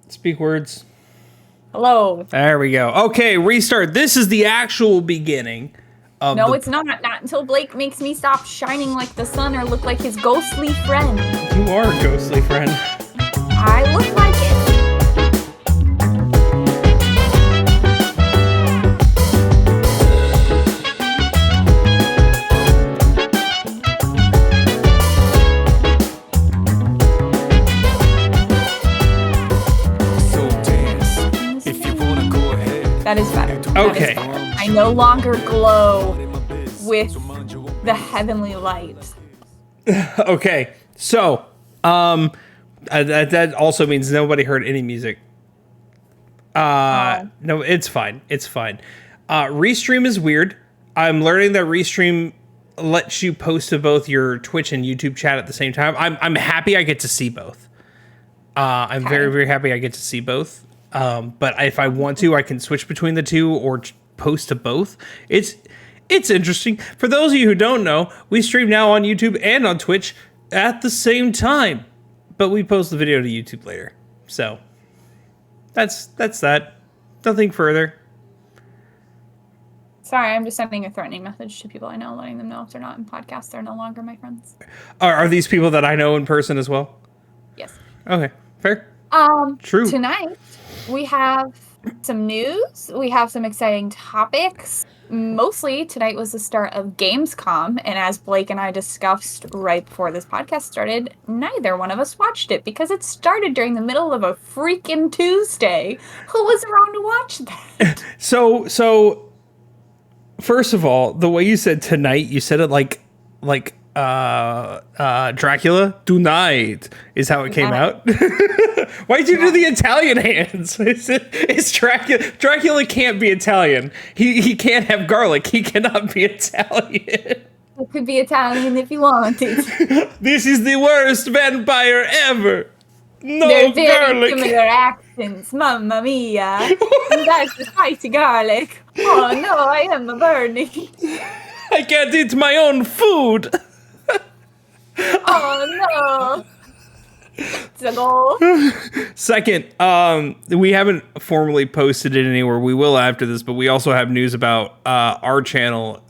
Speak words. Hello. There we go. Okay, restart. This is the actual beginning of No, it's not. Not until Blake makes me stop shining like the sun or look like his ghostly friend. You are a ghostly friend. I look like it. That is better. Okay. I no longer glow with the heavenly light. Okay, so that also means nobody heard any music. No, it's fine. It's fine. Restream is weird. I'm learning that Restream lets you post to both your Twitch and YouTube chat at the same time. I'm happy I get to see both. I'm very, very happy I get to see both. But if I want to, I can switch between the two or post to both. It's interesting. For those of you who don't know, we stream now on YouTube and on Twitch at the same time, but we post the video to YouTube later. So that's that. Nothing further. Sorry, I'm just sending a threatening message to people I know, letting them know if they're not in podcasts, they're no longer my friends. Are these people that I know in person as well? Yes. Okay, fair. True. Tonight we have some news. We have some exciting topics. Mostly tonight was the start of Gamescom, and as Blake and I discussed right before this podcast started, neither one of us watched it because it started during the middle of a freaking Tuesday. Who was around to watch that? So first of all, the way you said tonight, you said it like Dracula tonight is how it came out. Why'd you do the Italian hands? It's Dracula. Dracula can't be Italian. He can't have garlic. He cannot be Italian. It could be Italian if you wanted. This is the worst vampire ever. No They're very garlic. similar accents, mamma mia. That's the spicy garlic. Oh no, I am burning. I can't eat my own food. Oh no. It's a goal. Second, we haven't formally posted it anywhere. We will after this, but we also have news about our channel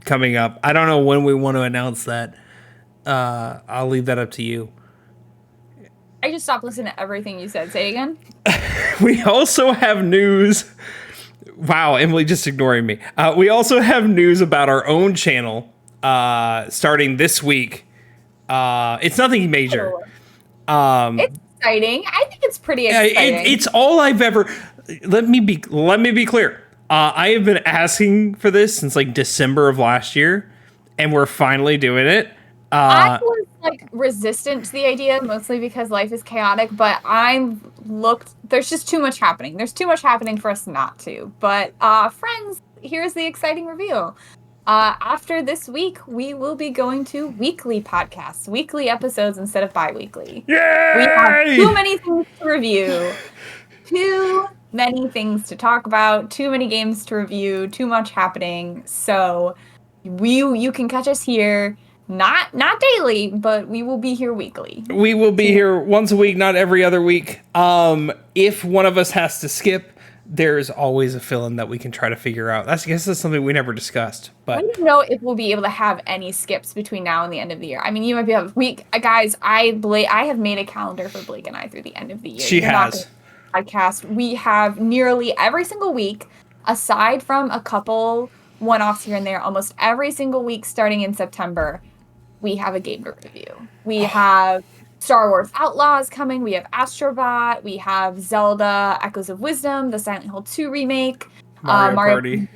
coming up. I don't know when we want to announce that. I'll leave that up to you. I just stopped listening to everything you said. Say it again. We also have news. Wow, Emily just ignoring me. We also have news about our own channel starting this week. It's nothing major. It's exciting. I think it's pretty exciting. It's all I've ever. Let me be clear. I have been asking for this since like December of last year, and we're finally doing it. I was resistant to the idea, mostly because life is chaotic. But there's just too much happening. There's too much happening for us not to. But friends, here's the exciting reveal. After this week, we will be going to weekly podcasts, weekly episodes instead of bi-weekly. Yay! We have too many things to review, too many things to talk about, too many games to review, too much happening. So you can catch us here, not daily, but we will be here weekly. We will be here once a week, not every other week. If one of us has to skip, there's always a fill-in that we can try to figure out. I guess that's something we never discussed. But I don't know if we'll be able to have any skips between now and the end of the year. I mean, you might be able to. Guys, I have made a calendar for Blake and I through the end of the year. She has. Podcast. We have nearly every single week, aside from a couple one-offs here and there, almost every single week starting in September, we have a game to review. We have Star Wars Outlaws coming. We have Astrobot. We have Zelda Echoes of Wisdom, the Silent Hill 2 remake. Mario Party.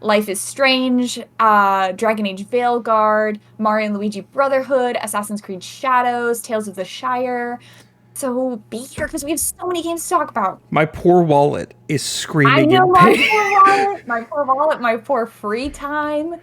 Life is Strange. Dragon Age Veilguard. Mario and Luigi Brotherhood. Assassin's Creed Shadows. Tales of the Shire. So be here because we have so many games to talk about. My poor wallet is screaming. I know, in my pain. poor wallet. My poor wallet. My poor free time.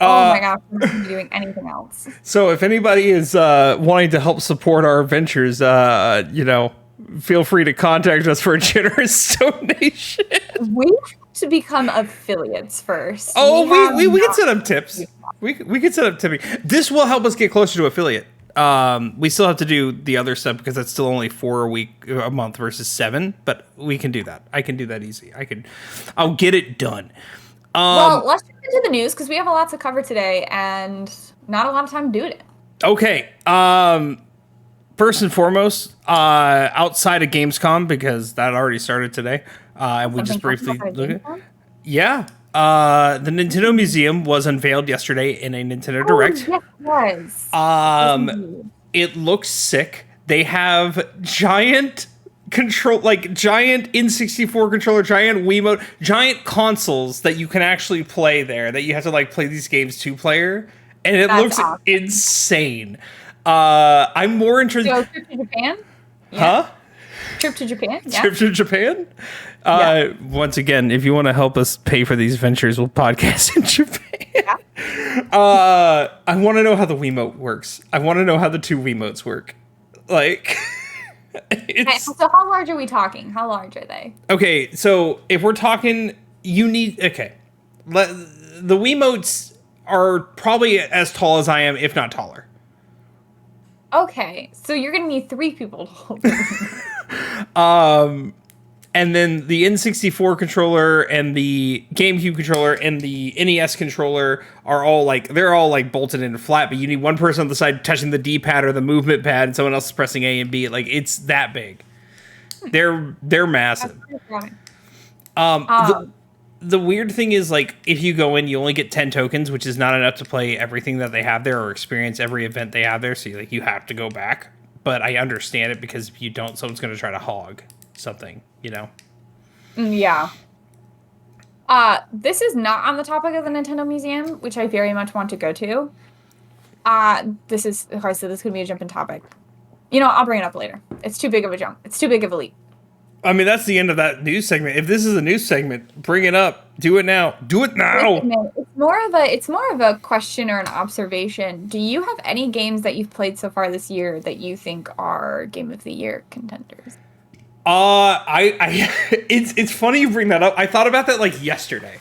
Oh my gosh, I'm not doing anything else. So if anybody is wanting to help support our ventures, feel free to contact us for a generous donation. We have to become affiliates first. Oh, we can set up tips. We can set up tipping. This will help us get closer to affiliate. We still have to do the other stuff because that's still only 4 a month versus 7, but we can do that. I can do that easy. I'll get it done. Well, let's get into the news because we have a lot to cover today and not a lot of time to do it. Okay. First and foremost, outside of Gamescom, because that already started today, and we just briefly look at. Yeah. The Nintendo Museum was unveiled yesterday in a Nintendo Direct. Yes, it was. It looks sick. They have giant giant N64 controller, giant Wiimote, giant consoles that you can actually play there, that you have to like play these games 2-player, and it looks awesome. Insane. I'm more interested. So, trip to Japan? Yeah. Huh? Trip to Japan? Yeah. Trip to Japan? Yeah. Once again, if you want to help us pay for these ventures, we'll podcast in Japan. Yeah. I want to know how the Wiimote works. I want to know how the 2 Wiimotes work. Like, so how large are we talking? How large are they? Okay, so if we're talking, the Wiimotes are probably as tall as I am, if not taller. Okay, so you're gonna need 3 people to hold and then the N64 controller and the GameCube controller and the NES controller are all they're all bolted into flat, but you need one person on the side touching the D-pad or the movement pad and someone else is pressing A and B. Like, it's that big. They're massive. The weird thing is, if you go in, you only get 10 tokens, which is not enough to play everything that they have there or experience every event they have there. So you have to go back. But I understand it, because if you don't, someone's going to try to hog something, Yeah. This is not on the topic of the Nintendo Museum, which I very much want to go to. This is, okay, so this could be a jumping topic. I'll bring it up later. It's too big of a jump. It's too big of a leap. I mean, that's the end of that news segment. If this is a news segment, bring it up. Do it now. Do it now. It's more of a question or an observation. Do you have any games that you've played so far this year that you think are Game of the Year contenders? It's funny you bring that up. I thought about that yesterday.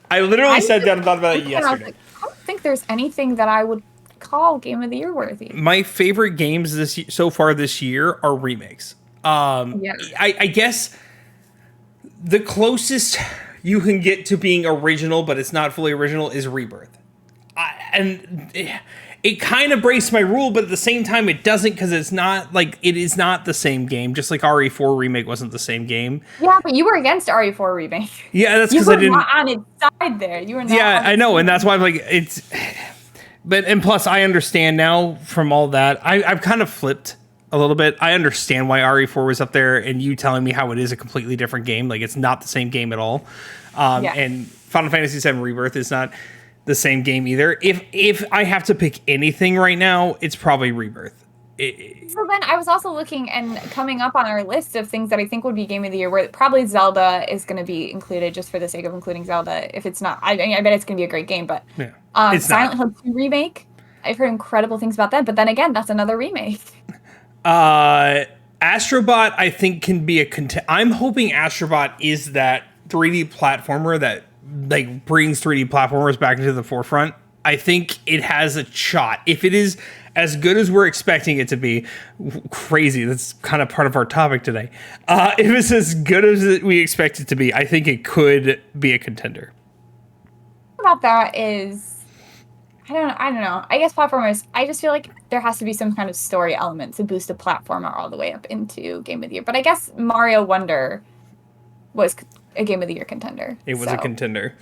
I literally sat down and thought about it yesterday. I don't think there's anything that I would call Game of the Year worthy. My favorite games so far this year are remakes. I guess the closest you can get to being original, but it's not fully original, is Rebirth. It kind of breaks my rule, but at the same time it doesn't, because it is not the same game. Just like RE4 Remake wasn't the same game. Yeah, but you were against RE4 Remake. Yeah, that's because I didn't. You were not on its side there. You were not. Yeah, I know, and that's why I'm it's. And plus, I understand now from all that. I've kind of flipped a little bit. I understand why RE4 was up there, and you telling me how it is a completely different game. It's not the same game at all. And Final Fantasy VII Rebirth is not the same game either. If I have to pick anything right now, it's probably Rebirth. So then I was also looking and coming up on our list of things that I think would be Game of the Year, where probably Zelda is going to be included just for the sake of including Zelda. If it's not, I bet it's going to be a great game, but Silent Hill 2 Remake, I've heard incredible things about that, but then again, that's another remake. Astrobot, I think, can be I'm hoping Astrobot is that 3D platformer that brings 3D platformers back into the forefront. I think it has a shot. If it is as good as we're expecting it to be, crazy, that's kind of part of our topic today. If it's as good as we expect it to be, I think it could be a contender. About that is, I don't know. I guess platformers, I just feel like there has to be some kind of story element to boost a platformer all the way up into Game of the Year. But I guess Mario Wonder was a Game of the Year contender. It was a contender.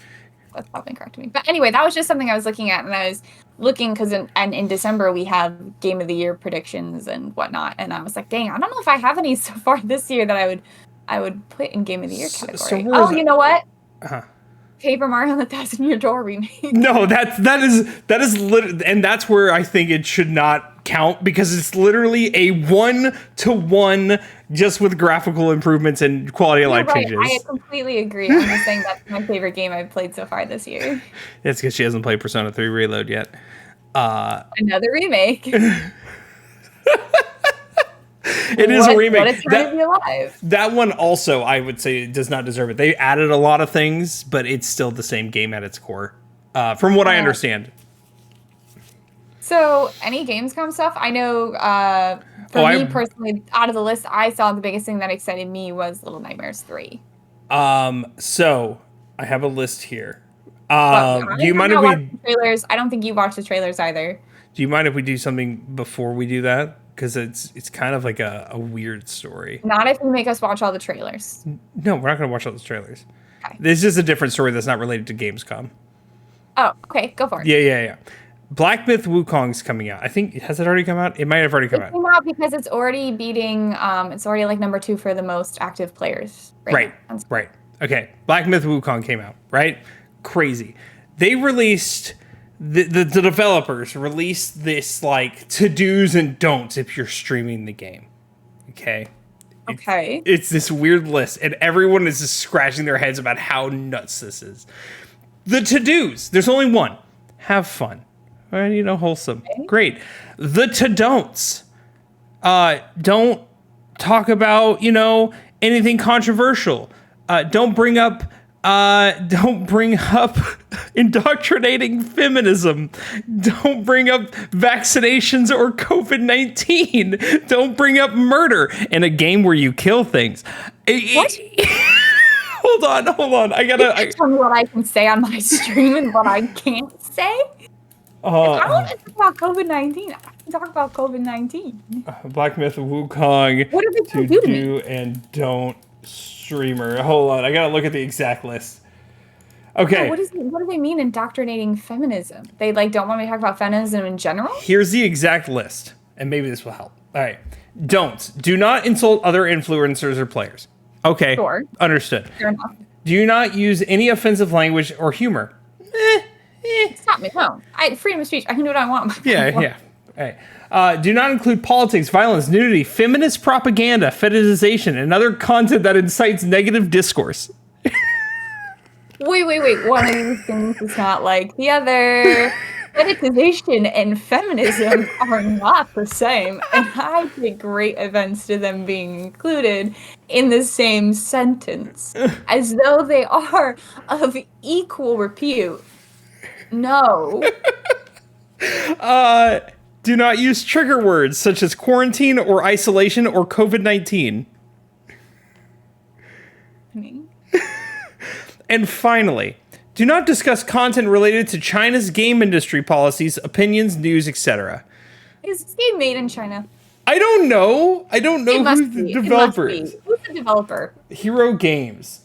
That's probably correct to me. But anyway, that was just something I was looking at, and I was looking because in December we have Game of the Year predictions and whatnot, and I was like, dang, I don't know if I have any so far this year that I would put in Game of the Year category. You know what? Paper Mario and the Thousand-Year Door remake. No, that is literally, and that's where I think it should not count, because it's literally a 1-to-1, just with graphical improvements and quality of life changes. I completely agree. I'm just saying that's my favorite game I've played so far this year. That's because she hasn't played Persona 3 Reload yet. Another remake. It is a remake. What a time to be alive. That one also, I would say, does not deserve it. They added a lot of things, but it's still the same game at its core, from what I understand. So, any Gamescom stuff? I know, for me personally, out of the list I saw, the biggest thing that excited me was Little Nightmares 3. So I have a list here. But Do you mind if we trailers? I don't think you watched the trailers either. Do you mind if we do something before we do that? Because it's kind of like a weird story. Not if you make us watch all the trailers. No, we're not going to watch all the trailers. Okay. This is just a different story that's not related to Gamescom. Oh, okay, go for it. Yeah. Black Myth Wukong's coming out. I think, has it already come out? It might have already come out. It came out because it's already beating, it's already like number 2 for the most active players. Right. Okay, Black Myth Wukong came out, right? Crazy. They released, the developers released this, like, to-dos and don'ts if you're streaming the game. Okay? Okay. It's this weird list, and everyone is just scratching their heads about how nuts this is. The to-dos, there's only one. Have fun. All right, wholesome. Okay. Great. The to-don'ts. Don't talk about, anything controversial. Don't bring up indoctrinating feminism. Don't bring up vaccinations or COVID-19. Don't bring up murder in a game where you kill things. What? Hold on. Tell me what I can say on my stream and what I can't say. I don't want to talk about COVID-19. I can talk about COVID-19. Black Myth Wukong. What are they going to do and don't streamer. Hold on, I gotta look at the exact list. Okay. Yeah, what do they mean indoctrinating feminism? They don't want me to talk about feminism in general? Here's the exact list, and maybe this will help. All right. Do not insult other influencers or players. Okay. Sure. Understood. Fair enough. Do not use any offensive language or humor. Stop me. No. Freedom of speech. I can do what I want. Yeah. All right. Do not include politics, violence, nudity, feminist propaganda, fetishization, and other content that incites negative discourse. Wait. One of these things is not like the other. Fetishization and feminism are not the same, and I take great offense to them being included in the same sentence, as though they are of equal repute. No. Do not use trigger words such as quarantine or isolation or COVID-19. And finally, do not discuss content related to China's game industry policies, opinions, news, etc. Is this game made in China? I don't know. Who the developer is. Who's the developer? Hero Games.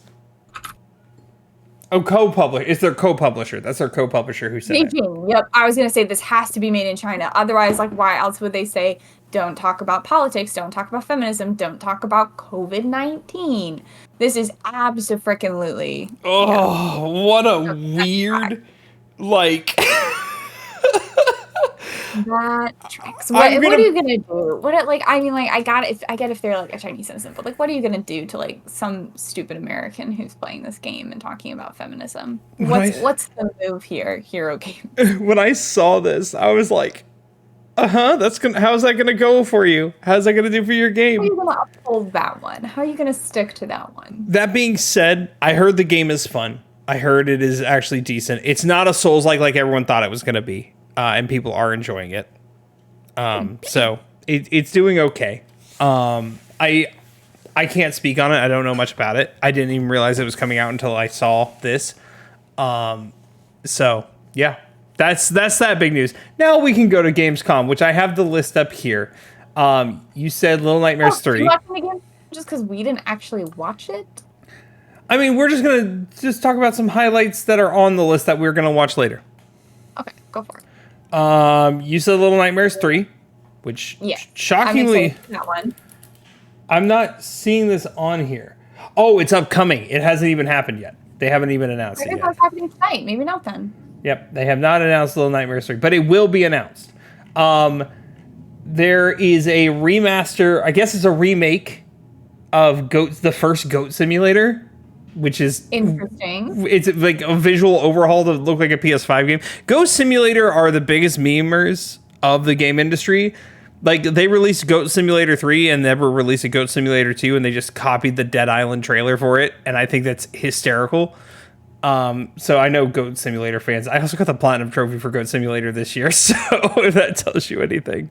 Oh, co-publisher. It's their co-publisher. That's their co-publisher who said Beijing. Yep. I was going to say this has to be made in China. Otherwise, why else would they say, don't talk about politics, don't talk about feminism, don't talk about COVID-19? This is abso-freaking-lutely. Oh, what a weird, That tracks. What are you gonna do? I get if they're a Chinese citizen, but what are you gonna do to some stupid American who's playing this game and talking about feminism? What's the move here, Hero Games? When I saw this, I was like, how's that gonna go for you? How's that gonna do for your game? How are you gonna uphold that one? How are you gonna stick to that one? That being said, I heard the game is fun. I heard it is actually decent. It's not a Souls-like everyone thought it was gonna be. And people are enjoying it. So it's doing okay. I can't speak on it. I don't know much about it. I didn't even realize it was coming out until I saw this. So yeah, that's that big news. Now we can go to Gamescom, which I have the list up here. You said Little Nightmares 3. You watching again just because we didn't actually watch it? I mean, we're just gonna talk about some highlights that are on the list that we're gonna watch later. Okay, go for it. You said Little Nightmares 3, which shockingly, that one. I'm not seeing this on here. Oh, it's upcoming. It hasn't even happened yet. They haven't even announced it yet. It's happening tonight. Maybe not then. Yep, they have not announced Little Nightmares 3, but it will be announced. There is a remaster. I guess it's a remake of the first Goat Simulator, which is interesting. It's like a visual overhaul to look like a PS5 game. Goat Simulator are the biggest memers of the game industry. They released Goat Simulator 3 and never released a Goat Simulator 2, and they just copied the Dead Island trailer for it, and I think that's hysterical. So I know Goat Simulator fans. I also got the platinum trophy for Goat Simulator this year, so if that tells you anything.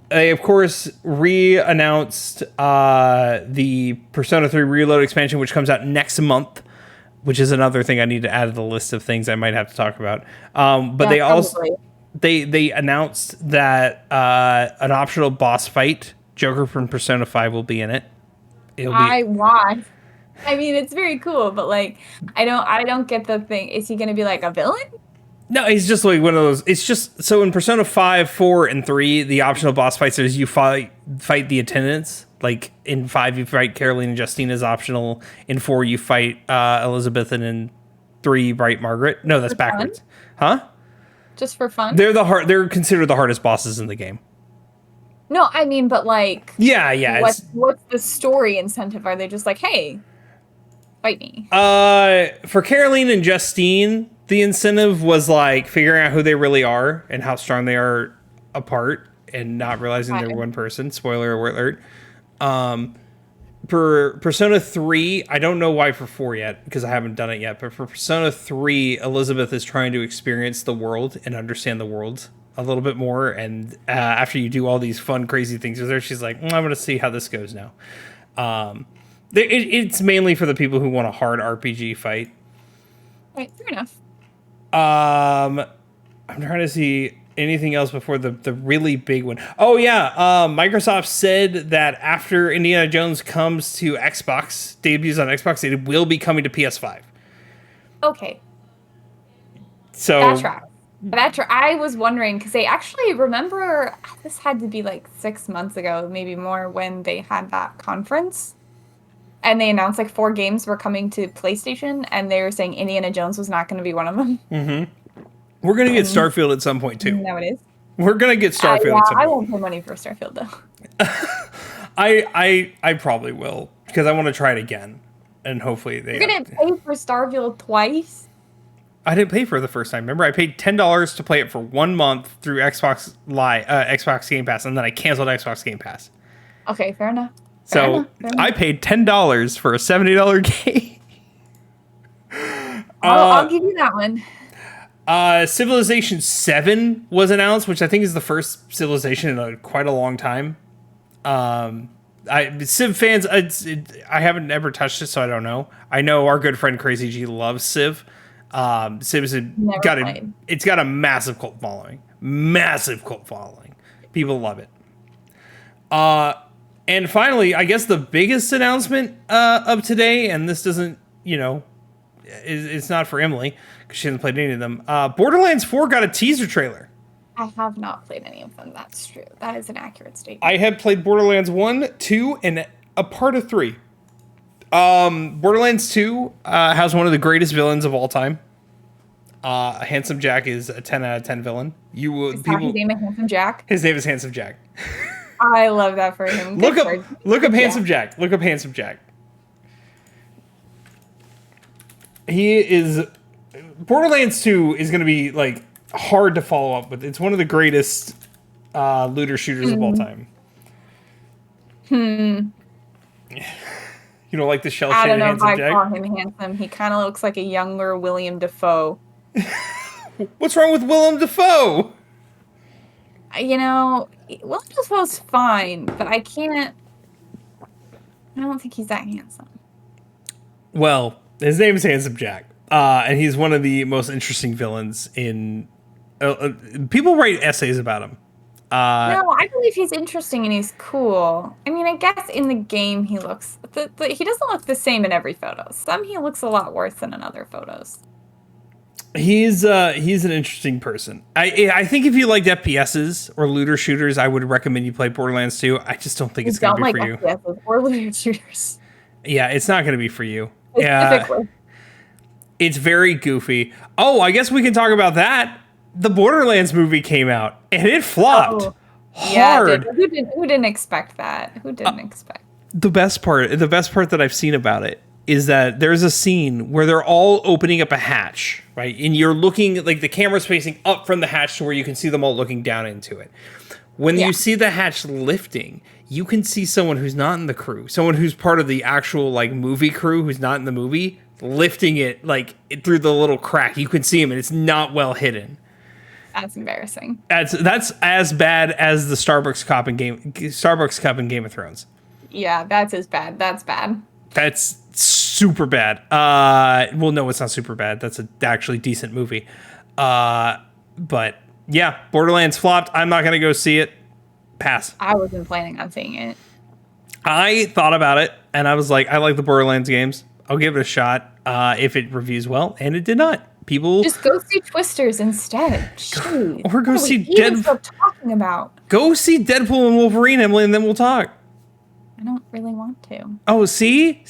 They of course re-announced the Persona 3 Reload expansion, which comes out next month, which is another thing I need to add to the list of things I might have to talk about. But they also they announced that an optional boss fight, Joker from Persona 5, will be in it. Why? I mean, it's very cool, but like, I don't get the thing. Is he gonna be like a villain? No, he's just like one of those. It's just so in Persona 5, 4, and 3, the optional boss fights is you fight the attendants. Like in 5, you fight Caroline and Justine is optional. In 4, you fight Elizabeth, and in 3, Bright Margaret. No, that's backwards. Huh? Just for fun? They're considered the hardest bosses in the game. No, I mean, but like, yeah. What's the story incentive? Are they just like, hey, fight me? For Caroline and Justine, the incentive was like figuring out who they really are and how strong they are apart, and not realizing they're one person. Spoiler alert. For Persona 3, I don't know why for 4 yet, because I haven't done it yet, but for Persona 3, Elizabeth is trying to experience the world and understand the world a little bit more, and after you do all these fun, crazy things with her, she's like, I'm going to see how this goes now. It's mainly for the people who want a hard RPG fight. Right, fair enough. I'm trying to see anything else before the really big one. Oh yeah, Microsoft said that after Indiana Jones comes to Xbox, debuts on Xbox, it will be coming to PS5. Okay. So that track. I was wondering because they actually remember this had to be like 6 months ago, maybe more, when they had that conference, and they announced like 4 games were coming to PlayStation, and they were saying Indiana Jones was not going to be one of them. Mm-hmm. We're going to get Starfield at some point, too. No, it is. We're going to get Starfield at some point. I won't pay money for Starfield, though. I probably will, because I want to try it again. And hopefully they... You're going to pay for Starfield twice? I didn't pay for it the first time. Remember, I paid $10 to play it for 1 month through Xbox Game Pass, and then I canceled Xbox Game Pass. Okay, fair enough. So I paid $10 for a $70 game. I'll give you that one. Civilization 7 was announced, which I think is the first Civilization in quite a long time. Civ fans, I haven't ever touched it, so I don't know. I know our good friend Crazy G loves Civ. Civ's got a massive cult following. People love it. And finally, I guess the biggest announcement of today, and this doesn't, it's not for Emily because she hasn't played any of them. Borderlands 4 got a teaser trailer. I have not played any of them. That's true. That is an accurate statement. I have played Borderlands 1, 2, and a part of 3. Borderlands 2 has one of the greatest villains of all time. Handsome Jack is a 10 out of 10 villain. His name is Handsome Jack? His name is Handsome Jack. I love that for him. Look up Handsome Jack. Look up Handsome Jack. He is... Borderlands 2 is going to be, like, hard to follow up with. It's one of the greatest looter shooters of all time. You don't like the shell shaded Handsome Jack? I don't know if I call him handsome. He kind of looks like a younger William Dafoe. What's wrong with Willem Dafoe? Willem Dafoe's fine, but I don't think he's that handsome. Well, his name is Handsome Jack. And he's one of the most interesting villains in... people write essays about him. No, I believe he's interesting and he's cool. I mean, I guess in the game he looks... he doesn't look the same in every photo. Some he looks a lot worse than in other photos. He's an interesting person. I think if you liked FPSs or looter shooters, I would recommend you play Borderlands 2. I just don't think it's going to be for you. FPSs or looter shooters. Yeah, it's not going to be for you. Specifically. It's very goofy. Oh, I guess we can talk about that. The Borderlands movie came out, and it flopped hard. Yeah, who didn't expect that? Who didn't expect? The best part that I've seen about it is that there's a scene where they're all opening up a hatch, right? And you're looking, like the camera's facing up from the hatch to where you can see them all looking down into it. When Yeah. you see the hatch lifting, you can see someone who's not in the crew, someone who's part of the actual like movie crew who's not in the movie, lifting it like through the little crack. You can see him, and it's not well hidden. That's embarrassing. That's as bad as the Starbucks cup in Game of Thrones. Yeah, that's as bad. That's bad. That's super bad. Well, no, it's not super bad. That's an actually decent movie. But yeah, Borderlands flopped. I'm not gonna go see it. Pass. I wasn't planning on seeing it. I thought about it, and I was like, I like the Borderlands games. I'll give it a shot if it reviews well, and it did not. People Just go see Twisters instead. Jeez. Or go What are see we even still talking about? Go see Deadpool and Wolverine, Emily, and then we'll talk. I don't really want to. Oh, see,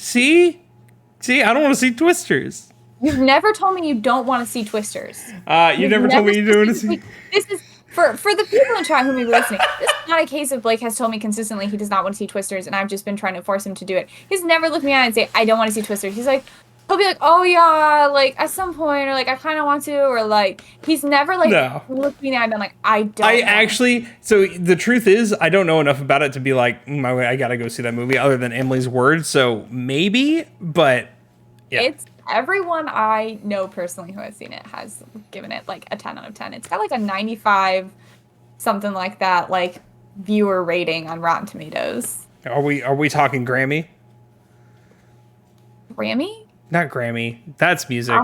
I don't want to see Twisters. You've never told me you don't want to see Twisters. You never told me you don't want to see. This is for the people in chat who may be listening. This is not a case of Blake has told me consistently he does not want to see Twisters, and I've just been trying to force him to do it. He's never looked me in the eye and say I don't want to see Twisters. He's like, he'll be like, oh yeah, like at some point, or like I kind of want to, or like he's never like looked me in the eye and been like I don't. I actually, so the truth is, I don't know enough about it to be like, I gotta go see that movie, other than Emily's word. So maybe, but yeah. It's everyone I know personally who has seen it has given it like a 10 out of 10. It's got like a 95, something like that, like viewer rating on Rotten Tomatoes. Are we talking Grammy? Grammy? Not Grammy. That's music.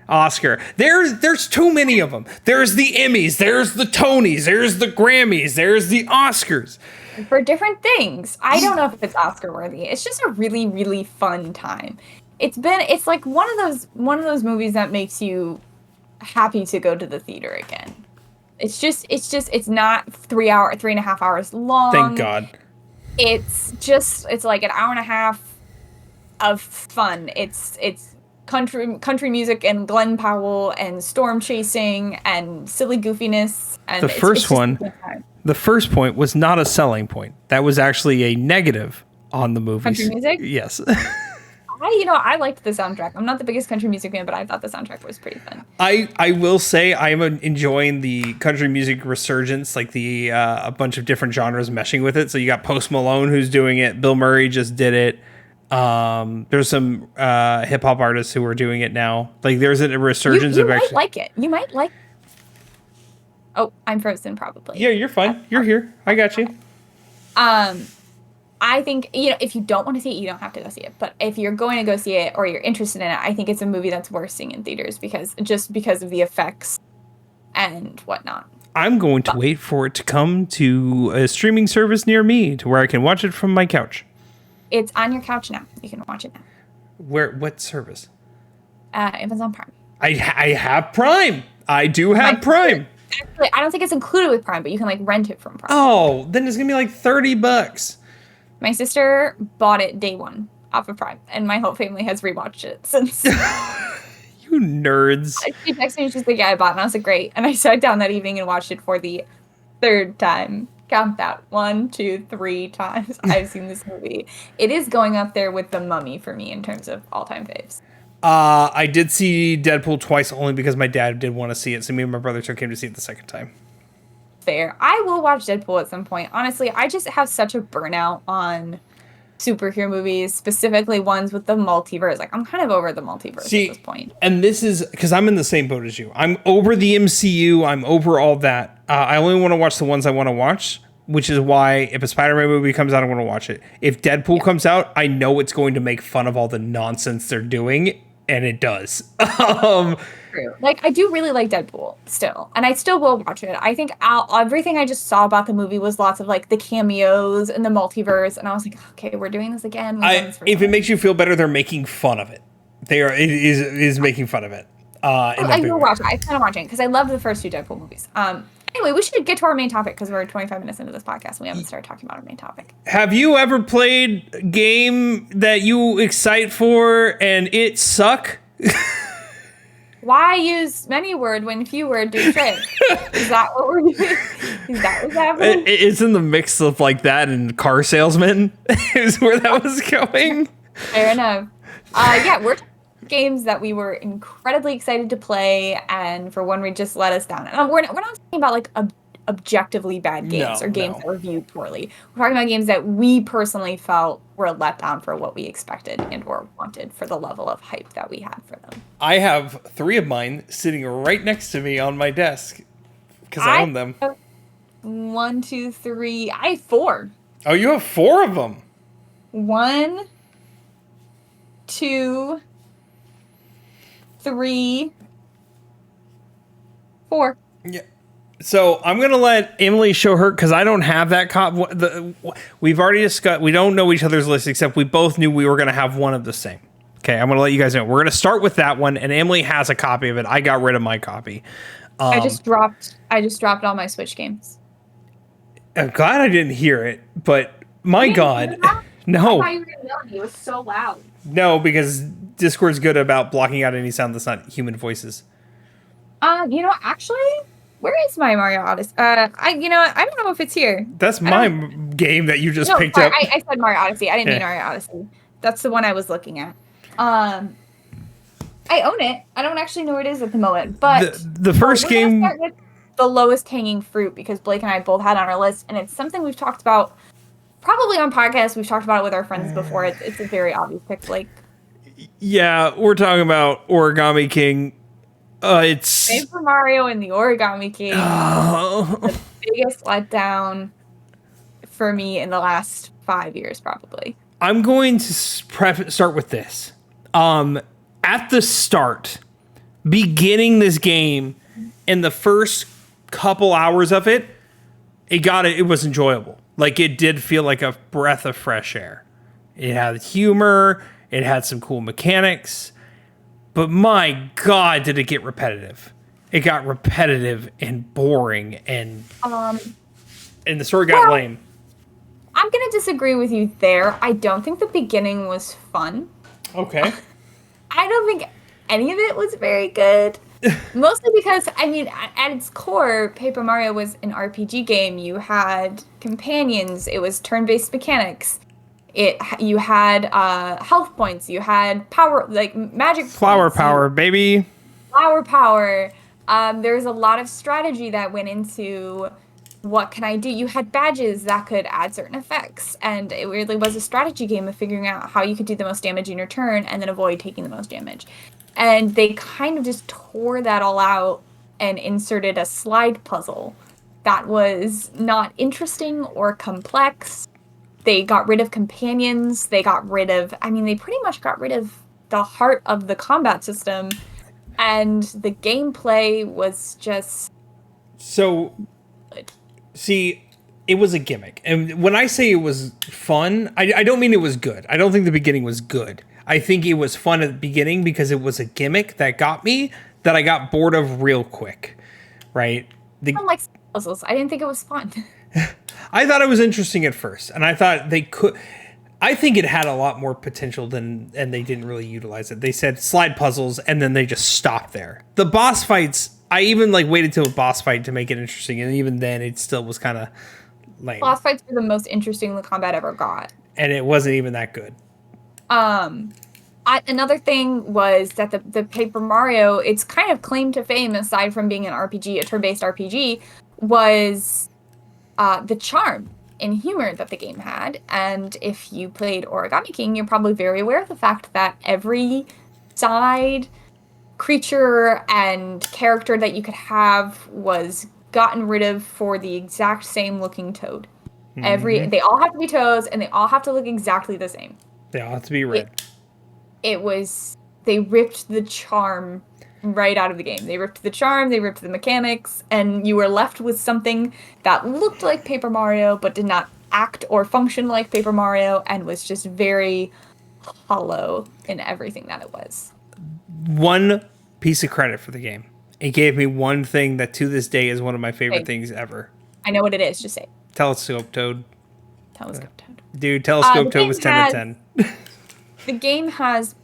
Oscar? There's too many of them. There's the Emmys. There's the Tonys. There's the Grammys. There's the Oscars. For different things. I don't know if it's Oscar worthy. It's just a really, really fun time. It's like one of those movies that makes you happy to go to the theater again. It's not 3.5 hours long. Thank God. It's like an hour and a half of fun. It's country music and Glenn Powell and storm chasing and silly goofiness. And the first point was not a selling point. That was actually a negative on the movie. Country music? Yes. I liked the soundtrack. I'm not the biggest country music fan, but I thought the soundtrack was pretty fun. I will say I am enjoying the country music resurgence, like the a bunch of different genres meshing with it. So you got Post Malone who's doing it. Bill Murray just did it. There's some hip hop artists who are doing it now. Like there's a resurgence of actually. You might like it. You might like. Oh, I'm frozen probably. Yeah, you're fine. You're here. I got you. I think, if you don't want to see it, you don't have to go see it. But if you're going to go see it or you're interested in it, I think it's a movie that's worth seeing in theaters because of the effects and whatnot. I'm going to wait for it to come to a streaming service near me to where I can watch it from my couch. It's on your couch now. You can watch it now. What service? Amazon Prime. I have Prime. I do have Prime. Actually, I don't think it's included with Prime, but you can like rent it from Prime. Oh, then it's gonna be like $30. My sister bought it day one off of Prime, and my whole family has rewatched it since. You nerds. She texted me, she's like, yeah, I bought it, and I was like, great. And I sat down that evening and watched it for the third time. Count that. 1, 2, 3 times I've seen this movie. It is going up there with The Mummy for me in terms of all-time faves. I did see Deadpool twice only because my dad did want to see it, so me and my brother took him to see it the second time. Fair. I will watch Deadpool at some point. Honestly, I just have such a burnout on superhero movies, specifically ones with the multiverse. Like, I'm kind of over the multiverse at this point. And this is because I'm in the same boat as you. I'm over the MCU. I'm over all that. I only want to watch the ones I want to watch, which is why if a Spider-Man movie comes out, I want to watch it. If Deadpool comes out, I know it's going to make fun of all the nonsense they're doing, and it does. True. Like, I do really like Deadpool still, and I still will watch it. I think everything I just saw about the movie was lots of like the cameos and the multiverse, and I was like, okay, we're doing this again. If it makes you feel better, they're making fun of it. It is making fun of it. I will watch it. I plan on watching it because I loved the first 2 Deadpool movies. Anyway, we should get to our main topic because we're 25 minutes into this podcast and we haven't started talking about our main topic. Have you ever played a game that you excite for and it suck? Why use many word when few word do trick? Is that what we're doing? Is that what's happening? It's in the mix of like that and Car Salesman is where that was going. Fair enough. Yeah, we're talking games that we were incredibly excited to play and for one reason just let us down. And we're not talking about like objectively bad games No, or games no. that were viewed poorly. We're talking about games that we personally felt were a letdown for what we expected and or wanted for the level of hype that we had for them. I have 3 of mine sitting right next to me on my desk because I own them. have 1, 2, 3. I have 4. Oh, you have 4 of them. 1, 2, 3, 4. Yeah. So I'm gonna let Emily show her because I don't have that cop. We've already discussed. We don't know each other's list except we both knew we were gonna have one of the same. Okay, I'm gonna let you guys know. We're gonna start with that one, and Emily has a copy of it. I got rid of my copy. I just dropped all my Switch games. I'm glad I didn't hear it, but my God, I no, thought you were gonna yell at me. It was so loud. no, because Discord's good about blocking out any sound that's not human voices. Actually, where is my Mario Odyssey? I don't know if it's here. That's my game that you just picked up. I said Mario Odyssey. I didn't mean Mario Odyssey. That's the one I was looking at. I own it. I don't actually know where it is at the moment, but the first game. Start with the lowest hanging fruit because Blake and I both had on our list, and it's something we've talked about probably on podcasts. We've talked about it with our friends before. It's a very obvious pick, Blake. Yeah, we're talking about Origami King. It's Paper Mario and the Origami King. The biggest letdown for me in the last 5 years, probably. I'm going to start with this. At the start, beginning this game, in the first couple hours of it, it was enjoyable. Like, it did feel like a breath of fresh air. It had humor. It had some cool mechanics. But my God, did it get repetitive. It got repetitive and boring, and the story got lame. I'm going to disagree with you there. I don't think the beginning was fun. Okay. I don't think any of it was very good. Mostly because, at its core, Paper Mario was an RPG game. You had companions. It was turn-based mechanics. You had health points. You had power, like magic Flower points. power, baby. Flower power. There's a lot of strategy that went into what can I do. You had badges that could add certain effects, and it really was a strategy game of figuring out how you could do the most damage in your turn and then avoid taking the most damage. And they kind of just tore that all out and inserted a slide puzzle that was not interesting or complex. They got rid of companions. They pretty much got rid of the heart of the combat system. And the gameplay was just... So, see, it was a gimmick. And when I say it was fun, I don't mean it was good. I don't think the beginning was good. I think it was fun at the beginning because it was a gimmick that got me, that I got bored of real quick, right? I don't like puzzles. I didn't think it was fun. I thought it was interesting at first, and I thought they could. I think it had a lot more potential and they didn't really utilize it. They said slide puzzles, and then they just stopped there. The boss fights, I even waited till a boss fight to make it interesting, and even then, it still was kind of lame. Boss fights were the most interesting the combat ever got, and it wasn't even that good. Another thing was that the Paper Mario, its kind of claim to fame, aside from being an RPG, a turn-based RPG, was the charm and humor that the game had. And if you played Origami King, you're probably very aware of the fact that every side creature and character that you could have was gotten rid of for the exact same looking toad. Mm-hmm. They all have to be toads, and they all have to look exactly the same. They all have to be red. They ripped the charm right out of the game. They ripped the charm, they ripped the mechanics, and you were left with something that looked like Paper Mario, but did not act or function like Paper Mario, and was just very hollow in everything that it was. One piece of credit for the game. It gave me one thing that to this day is one of my favorite things ever. I know what it is, just say it. Telescope Toad. Telescope Toad. Dude, Telescope Toad was 10 out of 10. The game has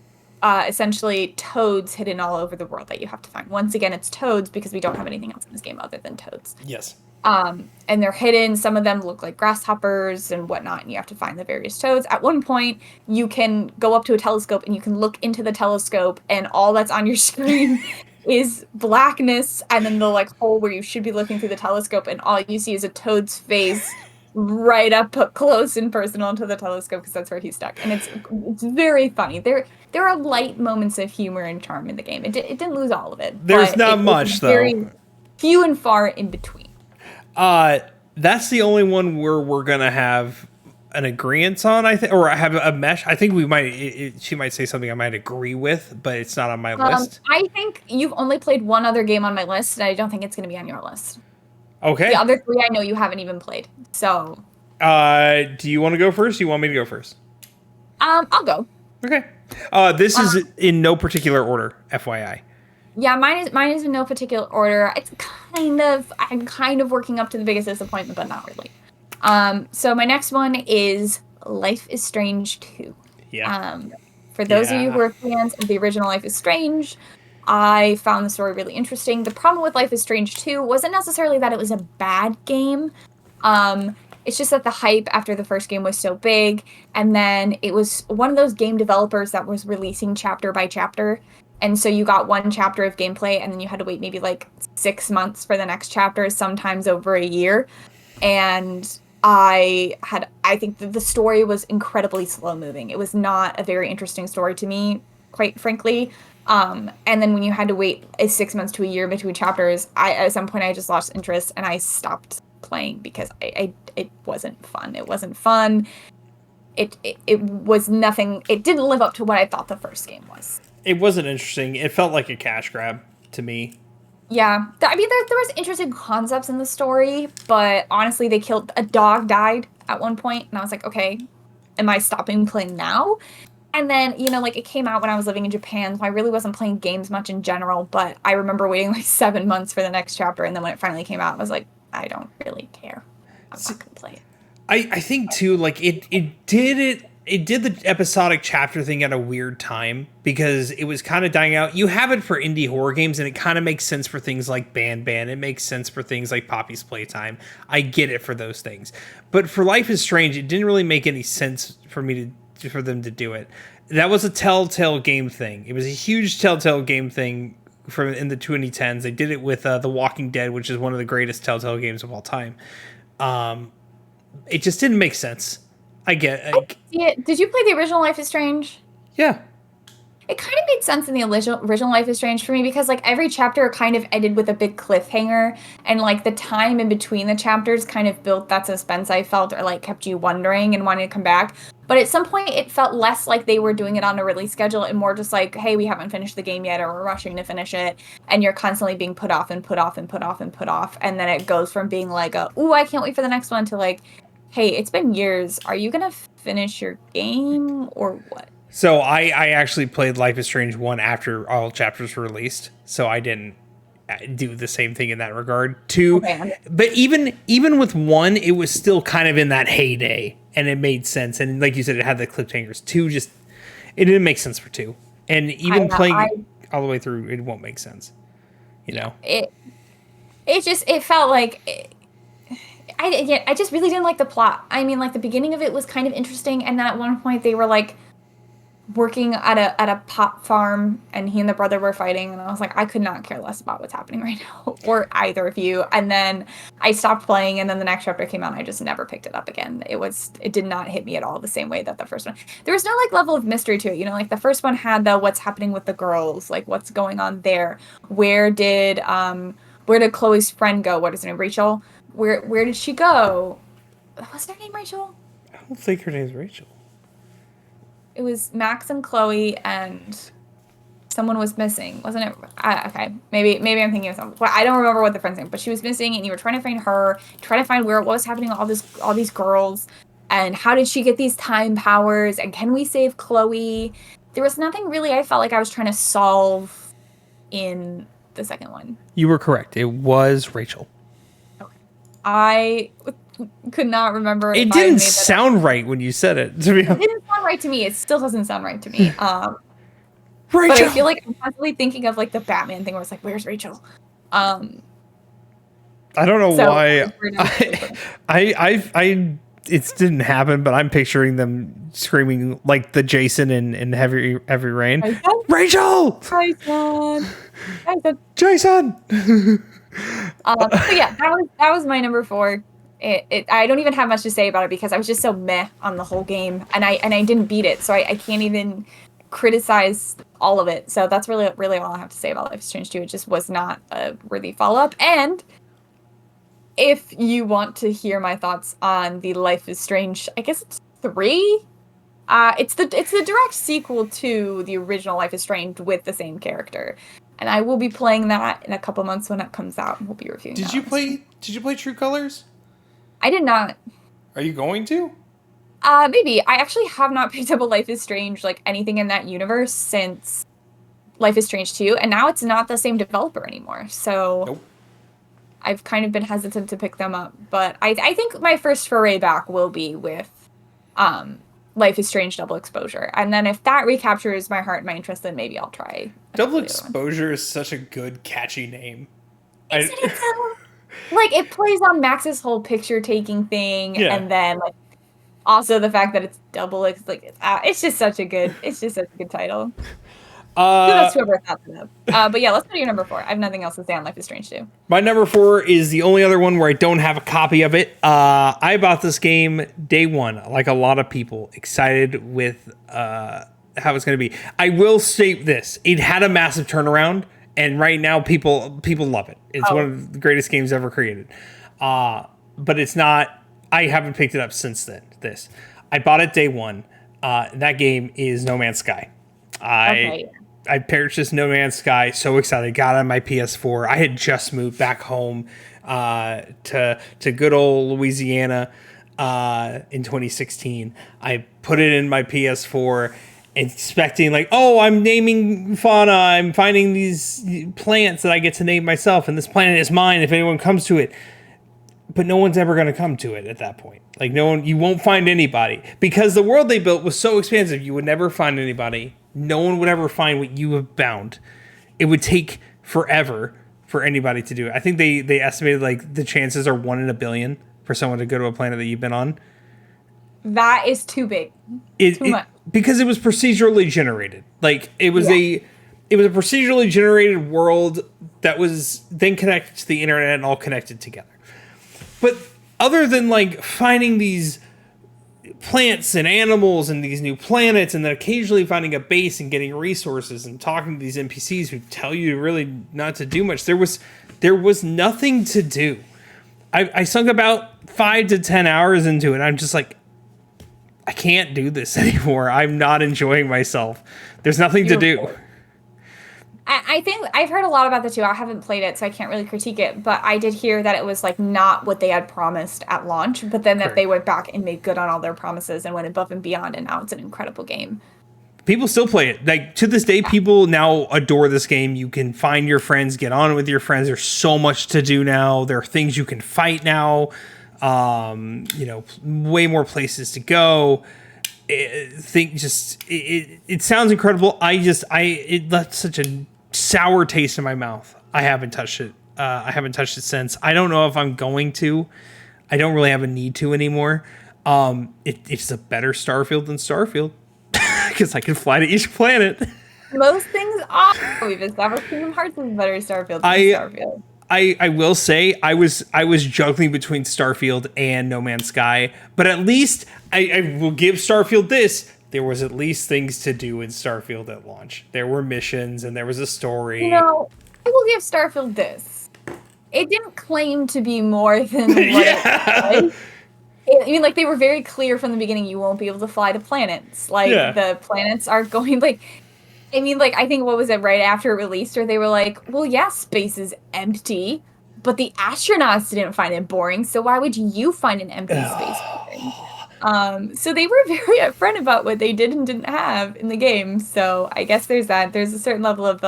essentially toads hidden all over the world that you have to find. Once again, it's toads because we don't have anything else in this game other than toads. Yes. And they're hidden. Some of them look like grasshoppers and whatnot, and you have to find the various toads. At one point, you can go up to a telescope and you can look into the telescope, and all that's on your screen is blackness and then the like hole where you should be looking through the telescope and all you see is a toad's face right up close and personal to the telescope because that's where he's stuck. And it's very funny. There are light moments of humor and charm in the game. It didn't lose all of it. There's not much, though. Very few and far in between. That's the only one where we're gonna have an agreement on, I think, or have a mesh. I think we might. She might say something I might agree with, but it's not on my list. I think you've only played one other game on my list, and I don't think it's going to be on your list. Okay. The other three I know you haven't even played. So. Do you want to go first? Do you want me to go first? I'll go. Okay. This is in no particular order, FYI. Yeah, mine is in no particular order. I'm kind of working up to the biggest disappointment, but not really. So my next one is Life is Strange 2. Yeah. For those of you who are fans of the original Life is Strange, I found the story really interesting. The problem with Life is Strange 2 wasn't necessarily that it was a bad game. It's just that the hype after the first game was so big, and then it was one of those game developers that was releasing chapter by chapter. And so you got one chapter of gameplay, and then you had to wait maybe like 6 months for the next chapter, sometimes over a year. And I think that the story was incredibly slow moving. It was not a very interesting story to me, quite frankly. And then when you had to wait 6 months to a year between chapters, at some point I just lost interest and I stopped playing because it wasn't fun. It wasn't fun. It was nothing. It didn't live up to what I thought the first game was. It wasn't interesting. It felt like a cash grab to me. Yeah. I mean, there was interesting concepts in the story, but honestly, a dog died at one point, and I was like, okay, am I stopping playing now? And then, it came out when I was living in Japan, so I really wasn't playing games much in general, but I remember waiting like 7 months for the next chapter, and then when it finally came out, I was like, I don't really care. I'm not going to play it. I think, too, like, it did the episodic chapter thing at a weird time because it was kind of dying out. You have it for indie horror games, and it kind of makes sense for things like Ban. It makes sense for things like Poppy's Playtime. I get it for those things. But for Life is Strange, it didn't really make any sense for them to do it. That was a Telltale game thing. It was a huge Telltale game thing in the 2010s. They did it with The Walking Dead, which is one of the greatest Telltale games of all time. It just didn't make sense. I get it. Did you play the original Life is Strange? Yeah. It kind of made sense in the original Life is Strange for me because like every chapter kind of ended with a big cliffhanger, and like the time in between the chapters kind of built that suspense I felt, or like kept you wondering and wanting to come back. But at some point it felt less like they were doing it on a release schedule and more just like, hey, we haven't finished the game yet, or we're rushing to finish it, and you're constantly being put off and put off and put off and put off, and then it goes from being like ooh, I can't wait for the next one to like, hey, it's been years. Are you going to finish your game or what? So I actually played Life is Strange 1 after all chapters were released. So I didn't do the same thing in that regard. 2, okay. But even with 1, it was still kind of in that heyday. And it made sense. And like you said, it had the cliffhangers. 2 it didn't make sense for 2. And even playing all the way through, it won't make sense. It felt like... I just really didn't like the plot. I mean, like, the beginning of it was kind of interesting, and then at one point they were, like, working at a pot farm, and he and the brother were fighting, and I was like, I could not care less about what's happening right now, or either of you. And then I stopped playing, and then the next chapter came out, and I just never picked it up again. It did not hit me at all the same way that the first one. There was no, like, level of mystery to it, like, the first one had the what's happening with the girls, like, what's going on there. Where did Chloe's friend go? What is her name, Rachel? Where did she go? Was her name Rachel? I don't think her name's Rachel. It was Max and Chloe, and someone was missing, wasn't it? Okay, maybe I'm thinking of someone. Well, I don't remember what the friend's name, but she was missing, and you were trying to find her, trying to find what was happening to all these girls, and how did she get these time powers, and can we save Chloe? There was nothing really I felt like I was trying to solve in the second one. You were correct. It was Rachel. I could not remember. It didn't sound right when you said it, to be honest. It didn't sound right to me. It still doesn't sound right to me. Rachel! But I feel like I'm constantly thinking of like the Batman thing where it's like, where's Rachel? I don't know why. it didn't happen, but I'm picturing them screaming like the Jason in Heavy Rain. Rachel! Jason! Jason! So yeah, that was my number 4. I don't even have much to say about it because I was just so meh on the whole game, and I didn't beat it, so I can't even criticize all of it. So that's really all I have to say about Life is Strange 2. It just was not a worthy follow-up. And if you want to hear my thoughts on the Life is Strange, I guess it's 3. It's the direct sequel to the original Life is Strange with the same character, and I will be playing that in a couple months when it comes out, and we'll be reviewing. Did you play True Colors? I did not. Are you going to? Maybe. I actually have not picked up a Life is Strange, like anything in that universe since Life is Strange 2, and now it's not the same developer anymore. So nope. I've kind of been hesitant to pick them up, but I think my first foray back will be with Life is Strange Double Exposure. And then if that recaptures my heart and my interest, then maybe I'll try. Double Exposure is such a good, catchy name. Like, it plays on Max's whole picture-taking thing, and then, like, also the fact that it's double, it's just such a good title. Kudos to whoever thought that up. But yeah, let's go to your number 4. I have nothing else to say on Life is Strange 2. My number 4 is the only other one where I don't have a copy of it. I bought this game day one, like a lot of people, excited with how it's going to be. I will state this. It had a massive turnaround, and right now people love it. It's one of the greatest games ever created. But it's not... I haven't picked it up since then. I bought it day one. That game is No Man's Sky. I purchased No Man's Sky. So excited. Got it on my PS4. I had just moved back home to good old Louisiana in 2016. I put it in my PS4, expecting like, oh, I'm naming fauna. I'm finding these plants that I get to name myself, and this planet is mine if anyone comes to it. But no one's ever going to come to it at that point. Like you won't find anybody because the world they built was so expansive. You would never find anybody. No one would ever find what you have found. It would take forever for anybody to do it. I think they estimated like the chances are 1 in a billion for someone to go to a planet that you've been on. That is too big. Too much. Because it was procedurally generated. Like it was a procedurally generated world that was then connected to the internet and all connected together. But other than like finding these plants and animals and these new planets and then occasionally finding a base and getting resources and talking to these NPCs who tell you really not to do much, there was nothing to do. I sunk about 5 to 10 hours into it. I'm just like, I can't do this anymore. I'm not enjoying myself. There's nothing to do. I think I've heard a lot about the 2. I haven't played it, so I can't really critique it. But I did hear that it was like not what they had promised at launch, but then that they went back and made good on all their promises and went above and beyond, and now it's an incredible game. People still play it. Like to this day, people now adore this game. You can find your friends, get on with your friends. There's so much to do now. There are things you can fight now. Way more places to go. It sounds incredible. It left such a sour taste in my mouth. I haven't touched it. Since. I don't know if I'm going to. I don't really have a need to anymore. It's a better Starfield than Starfield because I can fly to each planet. Most things are. We've established Kingdom Hearts is better Starfield than Starfield. I will say I was juggling between Starfield and No Man's Sky, but at least I will give Starfield this. There was at least things to do in Starfield at launch. There were missions and there was a story. I will give Starfield this. It didn't claim to be more than what it was. I mean, like, they were very clear from the beginning, you won't be able to fly to planets. Like, the planets are going, like... I mean, like, I think, what was it, right after it released, or they were like, well, yeah, space is empty, but the astronauts didn't find it boring, so why would you find an empty space boring? So they were very upfront about what they did and didn't have in the game, so I guess there's that. There's a certain level of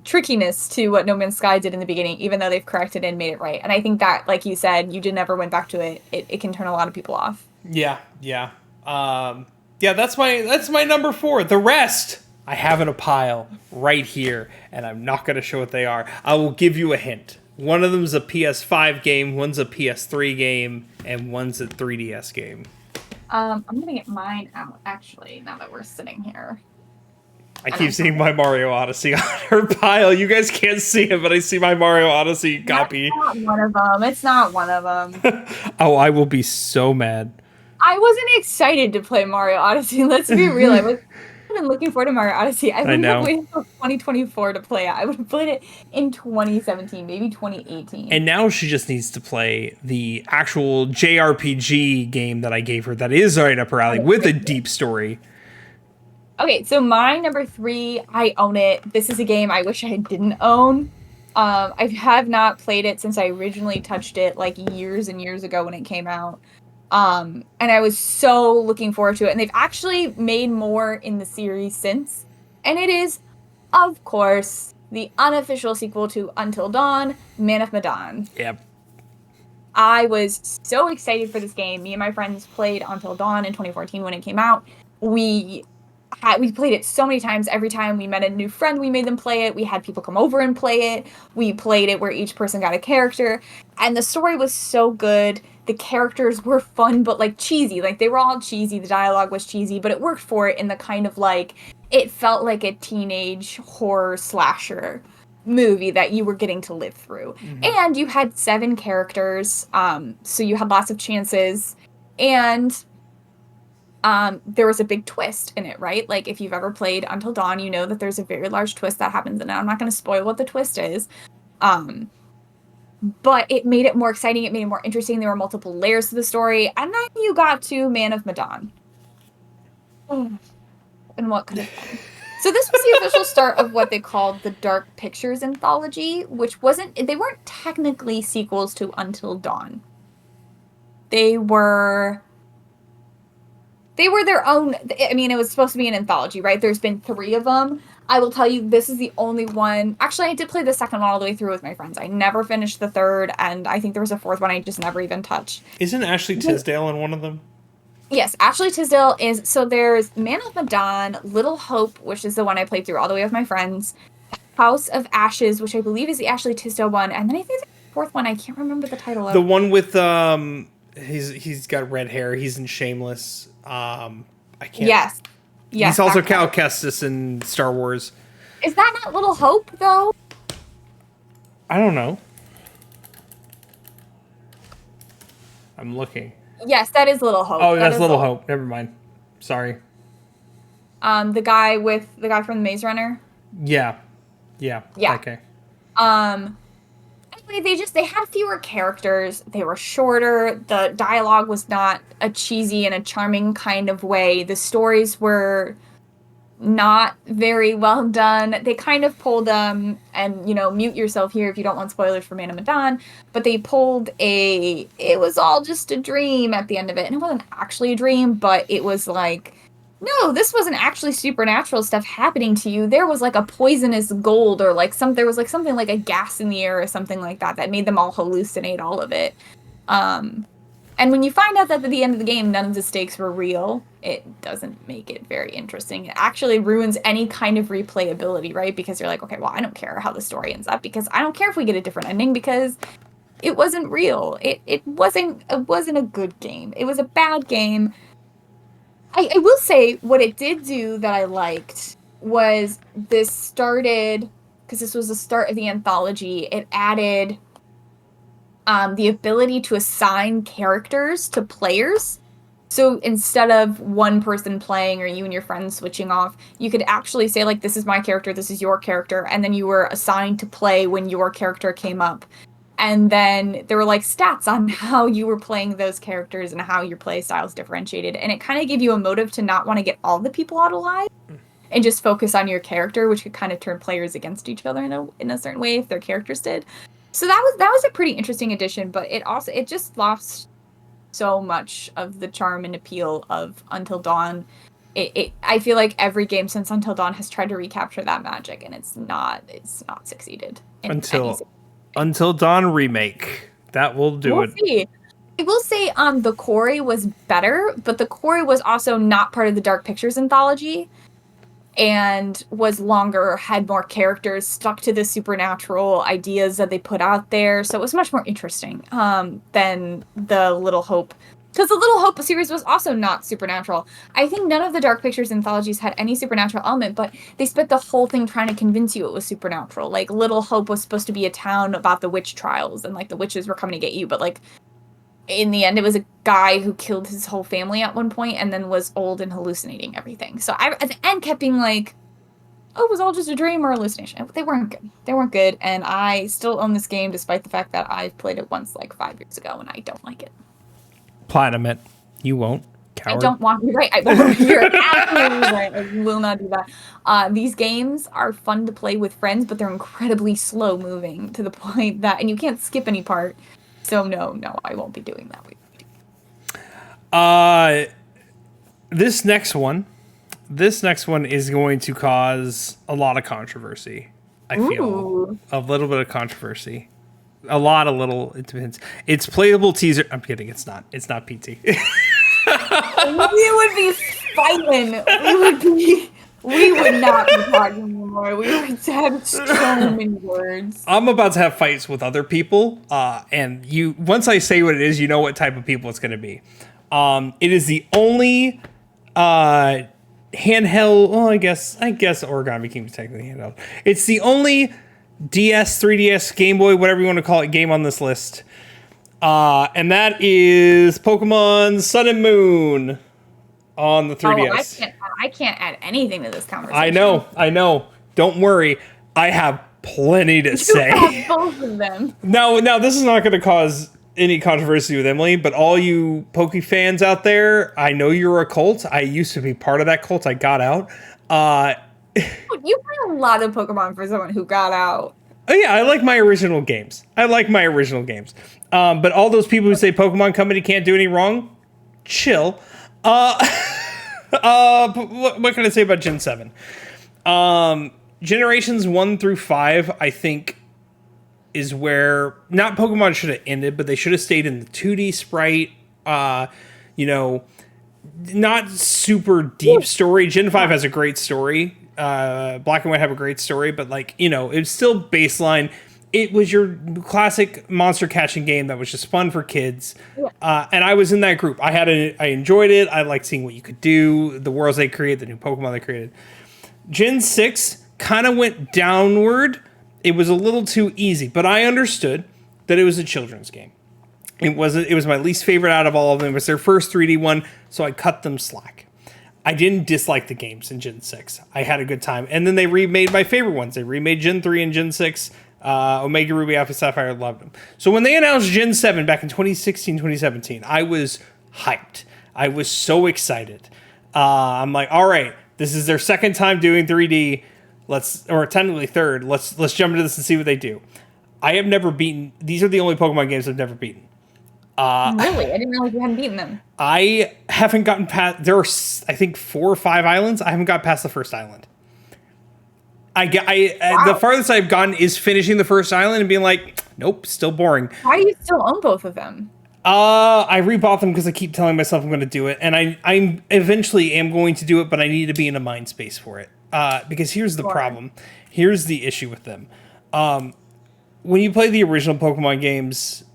trickiness to what No Man's Sky did in the beginning, even though they've corrected it and made it right. And I think that, like you said, you never went back to it. It can turn a lot of people off. Yeah. That's my number 4. The rest I have in a pile right here, and I'm not going to show what they are. I will give you a hint. One of them's a PS5 game, one's a PS3 game, and one's a 3DS game. I'm gonna get mine out actually. Now that we're sitting here, I keep seeing my Mario Odyssey on her pile. You guys can't see it, but I see my Mario Odyssey copy. That's not one of them. It's not one of them. Oh, I will be so mad. I wasn't excited to play Mario Odyssey. Let's be real. I've been looking forward to Mario Odyssey. I wouldn't have waited until 2024 to play it. I would have played it in 2017, maybe 2018. And now she just needs to play the actual JRPG game that I gave her that is right up her alley with a deep story. Okay, so my number 3, I own it. This is a game I wish I didn't own. I have not played it since I originally touched it like years and years ago when it came out. And I was so looking forward to it. And they've actually made more in the series since. And it is, of course, the unofficial sequel to Until Dawn, Man of Medan. Yep. I was so excited for this game. Me and my friends played Until Dawn in 2014 when it came out. We played it so many times. Every time we met a new friend, we made them play it. We had people come over and play it. We played it where each person got a character. And the story was so good. The characters were fun, but like cheesy. Like they were all cheesy. The dialogue was cheesy, but it worked for it in the kind of like, it felt like a teenage horror slasher movie that you were getting to live through. Mm-hmm. And you had 7 characters. So you had lots of chances. And there was a big twist in it, right? Like, if you've ever played Until Dawn, you know that there's a very large twist that happens, and I'm not going to spoil what the twist is. But it made it more exciting, it made it more interesting, there were multiple layers to the story, and then you got to Man of Medan. And what could have been? So this was the official start of what they called the Dark Pictures Anthology, which they weren't technically sequels to Until Dawn. They were their own. I mean, it was supposed to be an anthology, right? There's been 3 of them. I will tell you, this is the only one. Actually, I did play the second one all the way through with my friends. I never finished the third, and I think there was a 4th one I just never even touched. Isn't Ashley Tisdale in one of them? Yes, Ashley Tisdale is. So there's Man of Medan, Little Hope, which is the one I played through all the way with my friends, House of Ashes, which I believe is the Ashley Tisdale one, and then I think the 4th one I can't remember the title of. The one with he's got red hair. He's in Shameless. I can't. Yes. He's also Cal Kestis in Star Wars. Is that not Little Hope though? I don't know. I'm looking. Yes, that is Little Hope. Oh, that's Little Hope. Never mind. Sorry. The guy from the Maze Runner. Yeah. Okay. Anyway, they had fewer characters. They were shorter. The dialogue was not a cheesy and a charming kind of way. The stories were not very well done. They kind of pulled and mute yourself here if you don't want spoilers for Man of Medan, but they pulled it was all just a dream at the end of it. And it wasn't actually a dream, but it was like, no, this wasn't actually supernatural stuff happening to you. There was like a poisonous gold or like there was like something like a gas in the air or something like that made them all hallucinate all of it. And when you find out that at the end of the game, none of the stakes were real, it doesn't make it very interesting. It actually ruins any kind of replayability, right? Because you're like, okay, well, I don't care how the story ends up because I don't care if we get a different ending because it wasn't real. It wasn't a good game. It was a bad game. I will say what it did do that I liked was this started, because this was the start of the anthology, it added the ability to assign characters to players. So instead of one person playing or you and your friends switching off, you could actually say, like, this is my character, this is your character, and then you were assigned to play when your character came up. And then there were like stats on how you were playing those characters and how your play styles differentiated. And it kind of gave you a motive to not want to get all the people out alive and just focus on your character, which could kind of turn players against each other in a certain way if their characters did. So that was a pretty interesting addition, but it just lost so much of the charm and appeal of Until Dawn. I feel like every game since Until Dawn has tried to recapture that magic, and it's not succeeded. Until Dawn remake. That will do it. See. I will say the Quarry was better, but the Quarry was also not part of the Dark Pictures anthology. and was longer, had more characters, stuck to the supernatural ideas that they put out there. So it was much more interesting than the Little Hope. Because the Little Hope series was also not supernatural. I think none of the Dark Pictures anthologies had any supernatural element, but they spent the whole thing trying to convince you it was supernatural. Like, Little Hope was supposed to be a town about the witch trials, and, like, the witches were coming to get you, but, like, in the end, it was a guy who killed his whole family at one point and then was old and hallucinating everything. So I, at the end, kept being like, oh, it was all just a dream or hallucination. They weren't good. They weren't good, and I still own this game despite the fact that I played it once, like, 5 years ago, and I don't like it. Platinum it. You won't. Coward. I don't want you right. I won't. You're absolutely right. I will not do that. These games are fun to play with friends, but they're incredibly slow moving to the point that, and you can't skip any part. So no, I won't be doing that. This next one is going to cause a lot of controversy. I feel a little bit of controversy. A little. It depends. It's playable teaser. I'm kidding. It's not. It's not PT. We would be fighting. We would not be talking anymore. We would have so many words. I'm about to have fights with other people, and once I say what it is, you know what type of people it's going to be. It is the only handheld. Well, I guess Origami King is technically handheld. It's the only DS, 3DS, Game Boy, whatever you want to call it, game on this list. And that is Pokemon Sun and Moon on the 3DS. Oh, I can't add anything to this conversation. I know. Don't worry. I have plenty to say. Have both of them. Now, this is not going to cause any controversy with Emily, but all you Poke fans out there, I know you're a cult. I used to be part of that cult. I got out. You play a lot of Pokemon for someone who got out. Oh, yeah, I like my original games. But all those people who say Pokemon Company can't do any wrong, chill. What can I say about Gen 7? Generations 1 through 5, I think, is where not Pokemon should have ended, but they should have stayed in the 2D sprite, not super deep story. Gen 5 has a great story. Black and White have a great story, but it's still baseline. It was your classic monster catching game that was just fun for kids. And I was in that group. I enjoyed it. I liked seeing what you could do, the worlds they create, the new Pokemon they created. Gen 6 kind of went downward. It was a little too easy, but I understood that it was a children's game. It was my least favorite out of all of them. It was their first 3D one, so I cut them slack. I didn't dislike the games in Gen 6. I had a good time. And then they remade my favorite ones. They remade Gen 3 and Gen 6. Omega Ruby, Alpha Sapphire, loved them. So when they announced Gen 7 back in 2016, 2017, I was hyped. I was so excited. I'm like, all right, this is their second time doing 3D. Or technically third. Let's jump into this and see what they do. I have never beaten. These are the only Pokemon games I've never beaten. Really? I didn't realize you hadn't beaten them. I haven't gotten past. There are, I think, 4 or 5 islands. I haven't got past the first island. Wow. The farthest I've gotten is finishing the first island and being like, nope, still boring. Why do you still own both of them? I rebought them because I keep telling myself I'm going to do it, and I eventually am going to do it, but I need to be in a mind space for it. Because here's the problem. Here's the issue with them. When you play the original Pokemon games,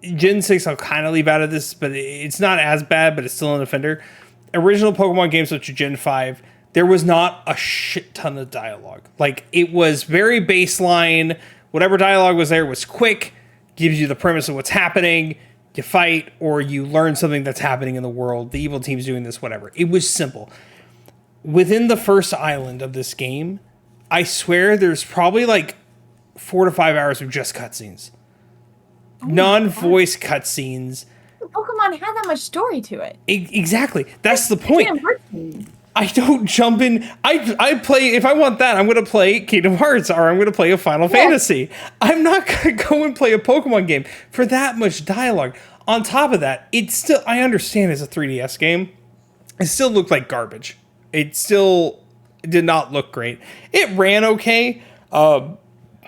Gen 6 I'll kind of leave out of this, but it's not as bad, but it's still an offender. Original Pokemon games, which are Gen 5, there was not a shit ton of dialogue. Like, it was very baseline. Whatever dialogue was there was quick, gives you the premise of what's happening, you fight, or you learn something that's happening in the world. The evil team's doing this, whatever. It was simple. Within the first island of this game, I swear there's probably like 4 to 5 hours of just cutscenes. Non-voice cutscenes. Pokemon had that much story to it. Exactly. That's the point. I don't jump in. I play, if I want that, I'm going to play Kingdom Hearts or I'm going to play a Final Fantasy. I'm not going to go and play a Pokemon game for that much dialogue. On top of that, it's still, I understand it's a 3DS game. It still looked like garbage. It still did not look great. It ran okay.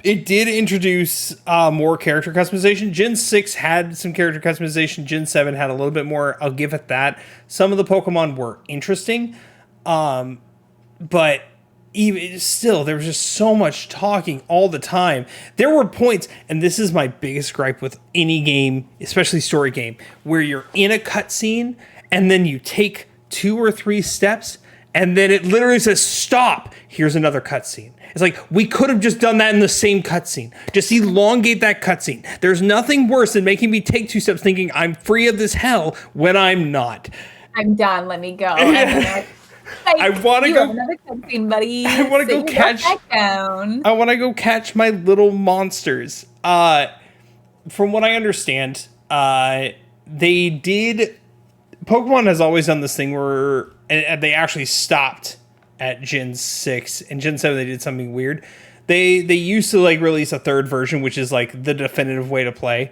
It did introduce more character customization. Gen 6 had some character customization. Gen 7 had a little bit more. I'll give it that. Some of the Pokemon were interesting. But even still, there was just so much talking all the time. There were points, and this is my biggest gripe with any game, especially story game, where you're in a cutscene and then you take 2 or 3 steps and then it literally says, stop, here's another cutscene. It's like, we could have just done that in the same cutscene. Just elongate that cutscene. There's nothing worse than making me take 2 steps thinking I'm free of this hell when I'm not. I'm done. Let me go. I want to go. Another cutscene, buddy. I want to go catch. I want to go catch my little monsters. From what I understand, they did. Pokemon has always done this thing where and they actually stopped at Gen 6 and Gen 7. They did something weird. They used to like release a 3rd version, which is like the definitive way to play,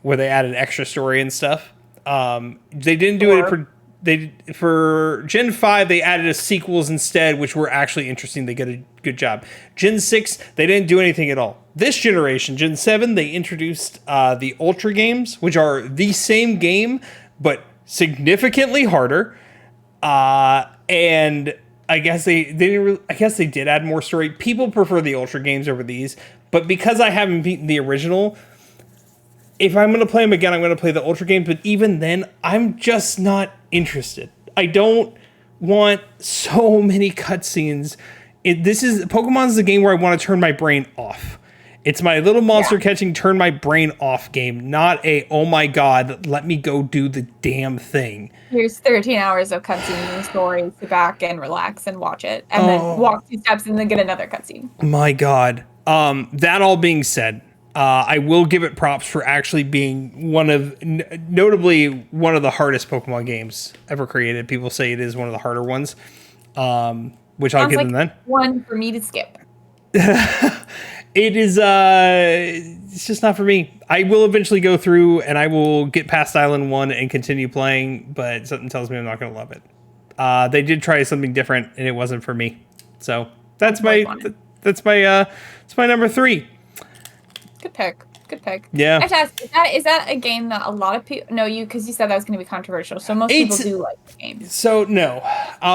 where they added extra story and stuff. They didn't do it for Gen 5. They added sequels instead, which were actually interesting. They did a good job. Gen 6, they didn't do anything at all. This generation, Gen 7, they introduced the Ultra games, which are the same game but significantly harder. And I guess they didn't. I guess they did add more story. People prefer the Ultra games over these, but because I haven't beaten the original, if I'm going to play them again, I'm going to play the Ultra games. But even then, I'm just not interested. I don't want so many cutscenes. Pokemon's the game where I want to turn my brain off. It's my little monster catching, turn my brain off game, not a, oh my god, let me go do the damn thing. Here's 13 hours of cutscenes and stories. Sit back and relax and watch it. And then walk 2 steps and then get another cutscene. My god. That all being said, I will give it props for actually being notably one of the hardest Pokemon games ever created. People say it is one of the harder ones, which I'll give them then. One for me to skip. It is, it's just not for me. I will eventually go through and I will get past Island 1 and continue playing, but something tells me I'm not going to love it. They did try something different and it wasn't for me. So that's my number 3. Good pick. Yeah. I have to ask, is that a game that a lot of people, because you said that was going to be controversial, so most people do like the game. So no,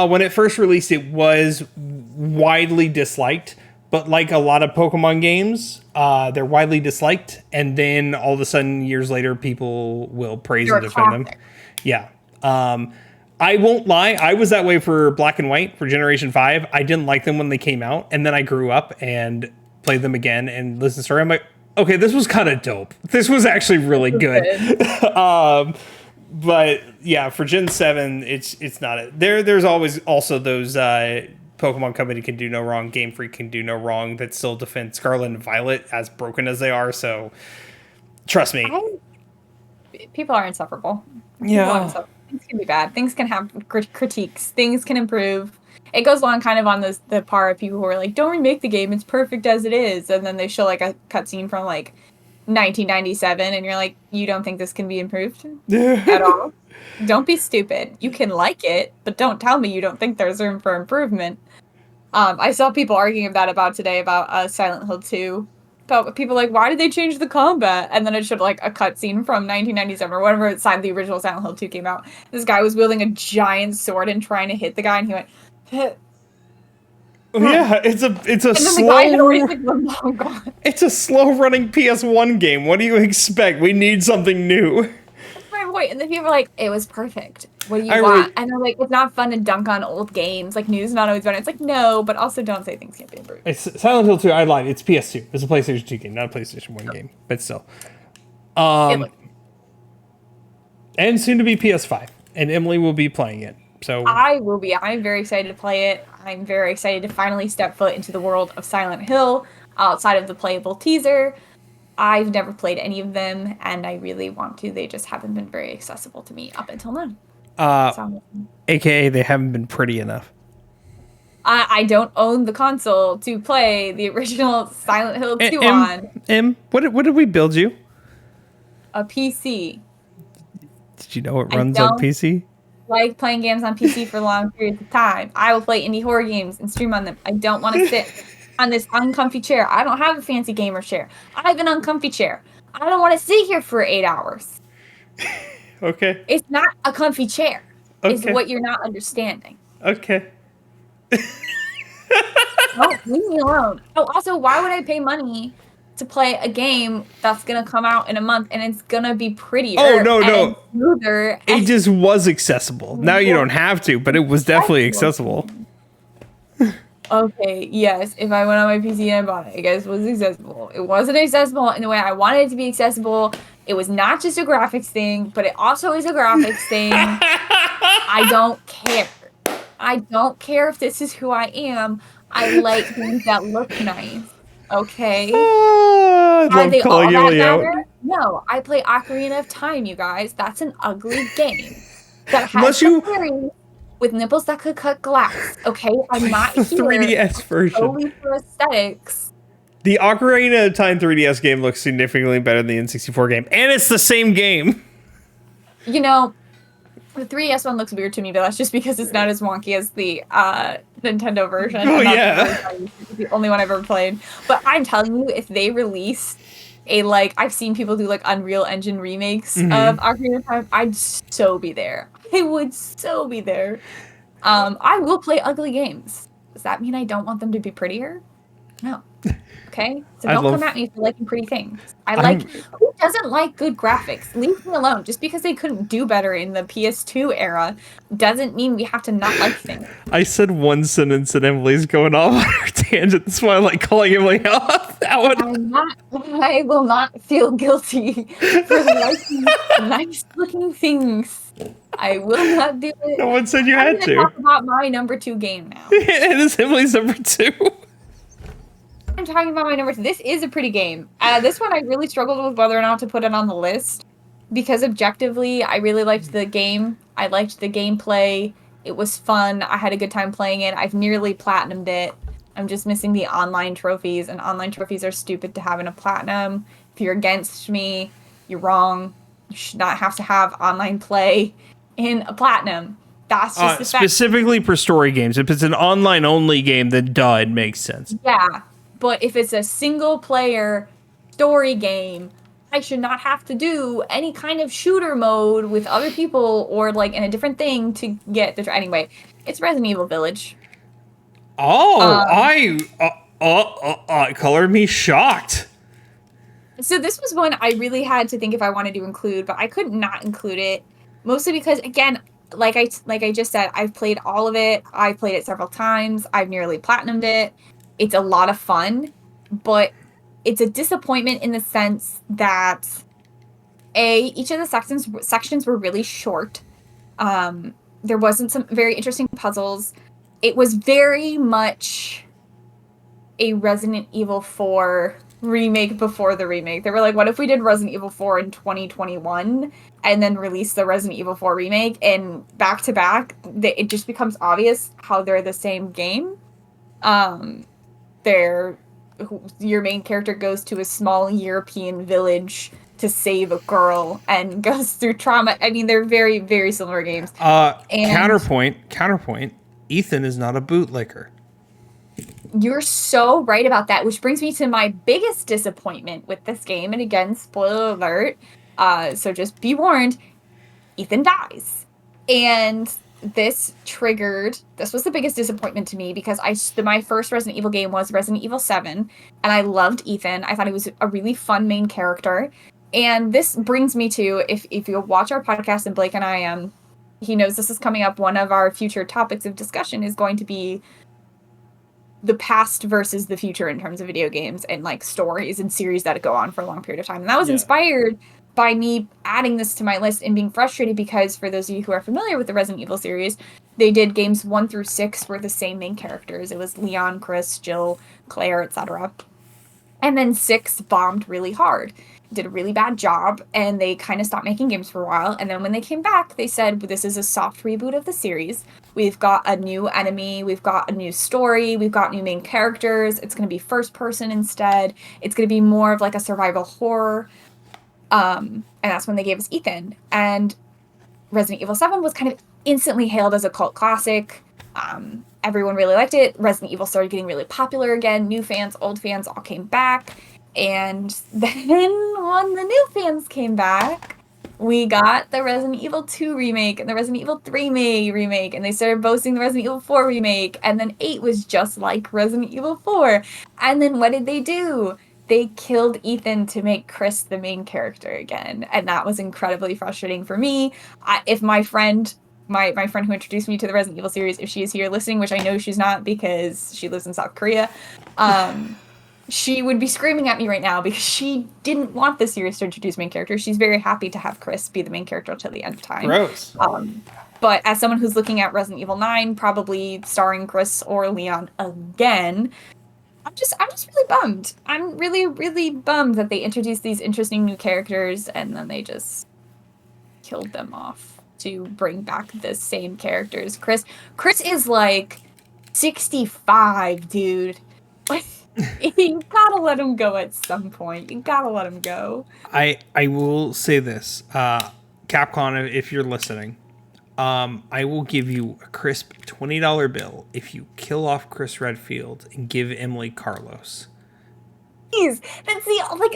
when it first released, it was widely disliked. But like a lot of Pokemon games, they're widely disliked, and then all of a sudden, years later, people will praise and defend them. Yeah. I won't lie. I was that way for Black and White, for Generation 5. I didn't like them when they came out, and then I grew up and played them again and listened to the story. I'm like, okay, this was kind of dope. This was actually really good. But yeah, for Gen 7, it's not it. There's always also those... Pokemon Company can do no wrong, Game Freak can do no wrong, that still defend Scarlet and Violet as broken as they are, so trust me. People are insufferable. Yeah. Things can be bad. Things can have critiques. Things can improve. It goes along kind of on the part of people who are like, don't remake the game, it's perfect as it is, and then they show like a cutscene from like 1997, and you're like, you don't think this can be improved at all? Don't be stupid. You can like it, but don't tell me you don't think there's room for improvement. I saw people arguing about today about Silent Hill 2. But people like, why did they change the combat? And then it showed like a cutscene from 1997 or whatever time the original Silent Hill 2 came out. This guy was wielding a giant sword and trying to hit the guy, and he went, hit. Yeah, it's a slow. It's a slow running PS1 game. What do you expect? We need something new. Wait, and then people are like, it was perfect. What do you want? And they're like, it's not fun to dunk on old games. Like, news is not always better. It's like, no, but also don't say things can't be improved. It's Silent Hill 2, I lied. It's PS2. It's a PlayStation 2 game, not a PlayStation 1 game. But still. And soon to be PS5. And Emily will be playing it. So I will be. I'm very excited to play it. I'm very excited to finally step foot into the world of Silent Hill outside of the playable teaser. I've never played any of them, and I really want to. They just haven't been very accessible to me up until now. AKA, they haven't been pretty enough. I don't own the console to play the original Silent Hill 2 on. What did we build you? A PC. Did you know it runs on PC? Like playing games on PC for long periods of time. I will play indie horror games and stream on them. I don't want to sit on this uncomfy chair. I don't have a fancy gamer chair. I have an uncomfy chair. I don't want to sit here for 8 hours. Okay. It's not a comfy chair. Okay. Is what you're not understanding. Okay. Don't leave me alone. Oh, also, why would I pay money to play a game that's gonna come out in a month and it's gonna be Oh, prettier no, and no. smoother It and just was accessible. Now you more don't have to, but it was definitely accessible. accessible? Okay, yes. If I went on my PC and I bought it, I guess it was accessible. It wasn't accessible in the way I wanted it to be accessible. It was not just a graphics thing, but it also is a graphics thing. I don't care. I don't care if this is who I am. I like things that look nice. Okay? I Are love they calling all that Emily out. better? No. I play Ocarina of Time, you guys. That's an ugly game that has Unless you fairies with nipples that could cut glass. Okay? I'm play not the here 3DS version. solely for aesthetics. The Ocarina of Time 3DS game looks significantly better than the N64 game, and it's the same game. You know, the 3DS one looks weird to me, but that's just because it's not as wonky as the Nintendo version. Oh, And that's yeah. it's the only one I've ever played. But I'm telling you, if they release a, like, I've seen people do, like, Unreal Engine remakes of Ocarina of Time, I'd so be there. I would so be there. I will play ugly games. Does that mean I don't want them to be prettier? No. Okay? So don't come at me for liking pretty things. Who doesn't like good graphics? Leave me alone. Just because they couldn't do better in the PS2 era doesn't mean we have to not like things. I said one sentence and Emily's going off on her tangent. That's why I like calling Emily out. That one. I will not feel guilty for liking nice looking things. I will not do it. No one said you I'm had gonna to. talk about my number 2 game now. It is Emily's number 2. I'm talking about my number 2. This is a pretty game. This one I really struggled with whether or not to put it on the list because objectively I really liked the game. I liked the gameplay. It was fun. I had a good time playing it. I've nearly platinumed it. I'm just missing the online trophies, and online trophies are stupid to have in a platinum. If you're against me, you're wrong. You should not have to have online play in a platinum. That's just the fact. Specifically for story games. If it's an online only game, then it makes sense. Yeah. But if it's a single-player story game, I should not have to do any kind of shooter mode with other people or, like, in a different thing to get the... Anyway, it's Resident Evil Village. Oh, colored me shocked. So this was one I really had to think if I wanted to include, but I could not include it. Mostly because, again, like I just said, I've played all of it. I've played it several times. I've nearly platinumed it. It's a lot of fun, but it's a disappointment in the sense that each of the sections were really short. There wasn't some very interesting puzzles. It was very much a Resident Evil 4 remake before the remake. They were like, what if we did Resident Evil 4 in 2021 and then release the Resident Evil 4 remake, and back to back, it just becomes obvious how they're the same game. Your main character goes to a small European village to save a girl and goes through trauma. I mean, they're very, very similar games. Counterpoint. Ethan is not a bootlicker. You're so right about that, which brings me to my biggest disappointment with this game. And again, spoiler alert. So just be warned, Ethan dies. And this was the biggest disappointment to me because my first Resident Evil game was Resident Evil 7, and I loved Ethan. I thought he was a really fun main character. And this brings me to, if you'll watch our podcast, and Blake and I, he knows this is coming up, one of our future topics of discussion is going to be the past versus the future in terms of video games and, like, stories and series that go on for a long period of time. And that was inspired by me adding this to my list and being frustrated because, for those of you who are familiar with the Resident Evil series, they did games 1 through 6 were the same main characters. It was Leon, Chris, Jill, Claire, etc. And then 6 bombed really hard, did a really bad job, and they kind of stopped making games for a while. And then when they came back, they said, this is a soft reboot of the series. We've got a new enemy, we've got a new story, we've got new main characters. It's going to be first person instead. It's going to be more of like a survival horror. And that's when they gave us Ethan. And Resident Evil 7 was kind of instantly hailed as a cult classic. Everyone really liked it. Resident Evil started getting really popular again. New fans, old fans all came back. And then when the new fans came back, we got the Resident Evil 2 remake and the Resident Evil 3 remake, and they started boasting the Resident Evil 4 remake, and then 8 was just like Resident Evil 4. And then what did they do? They killed Ethan to make Chris the main character again, and that was incredibly frustrating for me. If my friend who introduced me to the Resident Evil series, if she is here listening, which I know she's not because she lives in South Korea, she would be screaming at me right now because she didn't want the series to introduce main characters. She's very happy to have Chris be the main character until the end of time. Gross. But as someone who's looking at Resident Evil 9, probably starring Chris or Leon again, I'm just really bummed. I'm really, really bummed that they introduced these interesting new characters and then they just killed them off to bring back the same characters. Chris is like 65, dude. You gotta let him go at some point. You gotta let him go. I will say this, Capcom, if you're listening, I will give you a crisp $20 bill if you kill off Chris Redfield and give Emily Carlos. Please, that's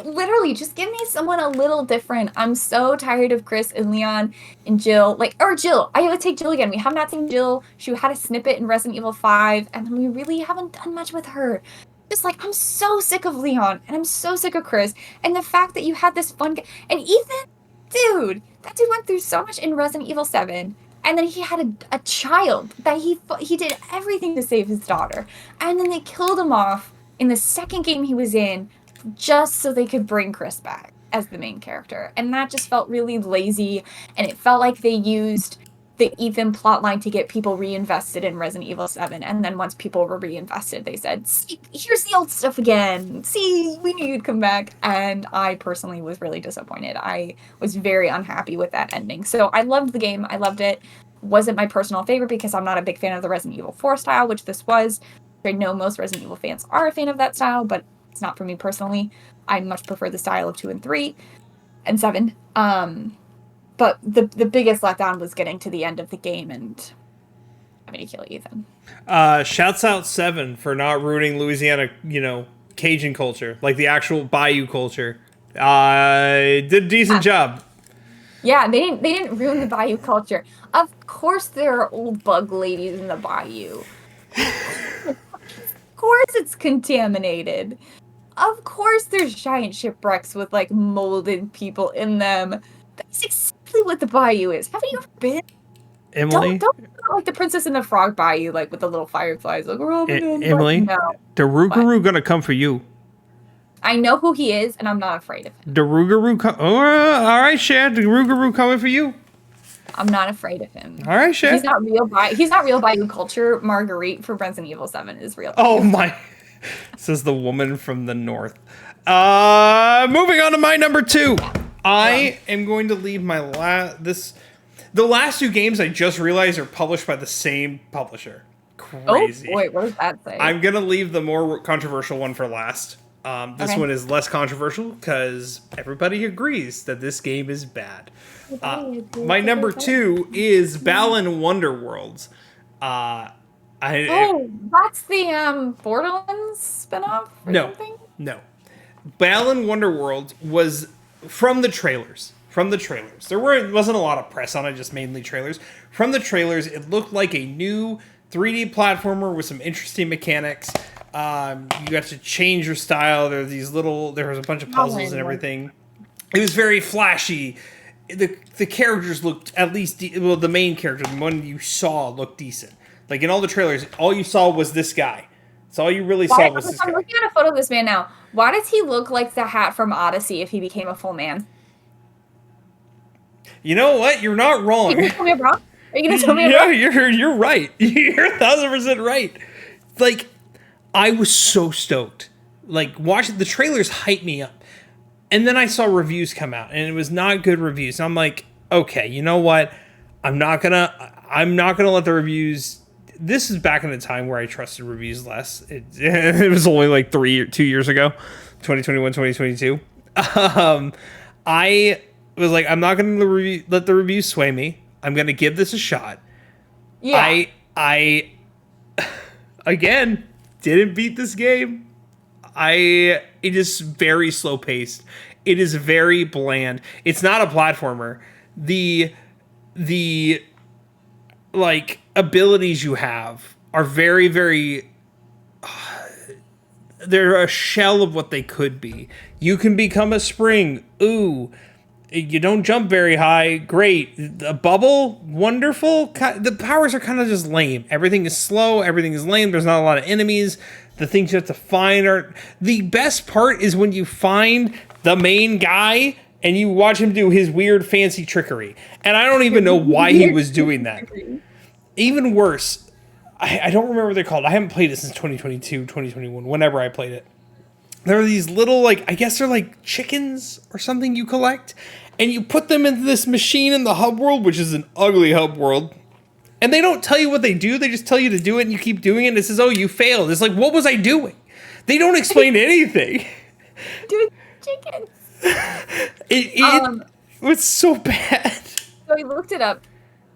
literally, just give me someone a little different. I'm so tired of Chris and Leon and Jill. Or Jill. I would take Jill again. We have not seen Jill. She had a snippet in Resident Evil 5, and we really haven't done much with her. Just I'm so sick of Leon, and I'm so sick of Chris, and the fact that you had this fun guy. And Ethan, dude, that dude went through so much in Resident Evil 7, and then he had a child that he did everything to save his daughter, and then they killed him off in the second game he was in just so they could bring Chris back as the main character. And that just felt really lazy, and it felt like they used the Ethan plotline to get people reinvested in Resident Evil 7, and then once people were reinvested, they said, "See, here's the old stuff again. See, we knew you'd come back." And I personally was really disappointed. I was very unhappy with that ending. So I loved the game. I loved it. Wasn't my personal favorite because I'm not a big fan of the Resident Evil 4 style, which this was. I know most Resident Evil fans are a fan of that style, but it's not for me personally. I much prefer the style of 2 and 3 and 7. But the biggest letdown was getting to the end of the game and having to kill Ethan. Shouts out 7 for not ruining Louisiana, Cajun culture, like the actual Bayou culture. Did a decent job. Yeah, they didn't ruin the Bayou culture. Of course there are old bug ladies in the Bayou. Of course it's contaminated. Of course there's giant shipwrecks with molded people in them. That's exactly what the Bayou is. Haven't you ever been? Emily? Don't like the Princess and the Frog Bayou, with the little fireflies. Emily? No. The Rougarou gonna come for you. I know who he is, and I'm not afraid of him. The Rougarou all right, Shad. The Rougarou coming for you. I'm not afraid of him. All right, Shad. He's not real Bayou culture. Marguerite from Resident Evil 7 is real. Oh my. Says the woman from the north. Moving on to my number 2. I am going to leave my the last 2 games I just realized are published by the same publisher. Crazy. Oh, wait, what does that say? I'm going to leave the more controversial one for last. This one is less controversial because everybody agrees that this game is bad. My number 2 is Balan Wonderworlds. That's the Borderlands spinoff or something? No. Balan Wonderworld was from the trailers. There wasn't a lot of press on it, just mainly trailers. From the trailers, it looked like a new 3D platformer with some interesting mechanics. You got to change your style. There was a bunch of puzzles and everything. It was very flashy. The characters looked at least, the main character, the one you saw, looked decent. In all the trailers, all you saw was this guy. That's all you really saw was this guy. I'm looking at a photo of this man now. Why does he look like the hat from Odyssey if he became a full man? You know what? You're not wrong. Are you going to tell me I'm wrong? Are you going to tell me I'm wrong? Yeah, you're right. You're 1,000% right. I was so stoked. Watching the trailers hyped me up. And then I saw reviews come out, and it was not good reviews. And I'm like, okay, you know what? I'm not gonna let the reviews. This is back in the time where I trusted reviews less. It was only 2 years ago, 2021, 2022. I was like, I'm not going to let the reviews sway me. I'm going to give this a shot. Yeah. I again, didn't beat this game. It is very slow paced. It is very bland. It's not a platformer. the like abilities you have are very, very, they're a shell of what they could be. You can become a spring. Ooh, you don't jump very high. Great. A bubble, wonderful. The powers are kind of just lame. Everything is slow. Everything is lame. There's not a lot of enemies. The things you have to find are... The best part is when you find the main guy and you watch him do his weird fancy trickery. And I don't even know why he was doing that. Even worse, I don't remember what they're called. I haven't played it since 2022, 2021, whenever I played it. There are these little, like, I guess they're like chickens or something you collect. And you put them into this machine in the hub world, which is an ugly hub world. And they don't tell you what they do. They just tell you to do it and you keep doing it. And it says, oh, you failed. It's like, what was I doing? They don't explain anything. Doing chickens. It was so bad. So I looked it up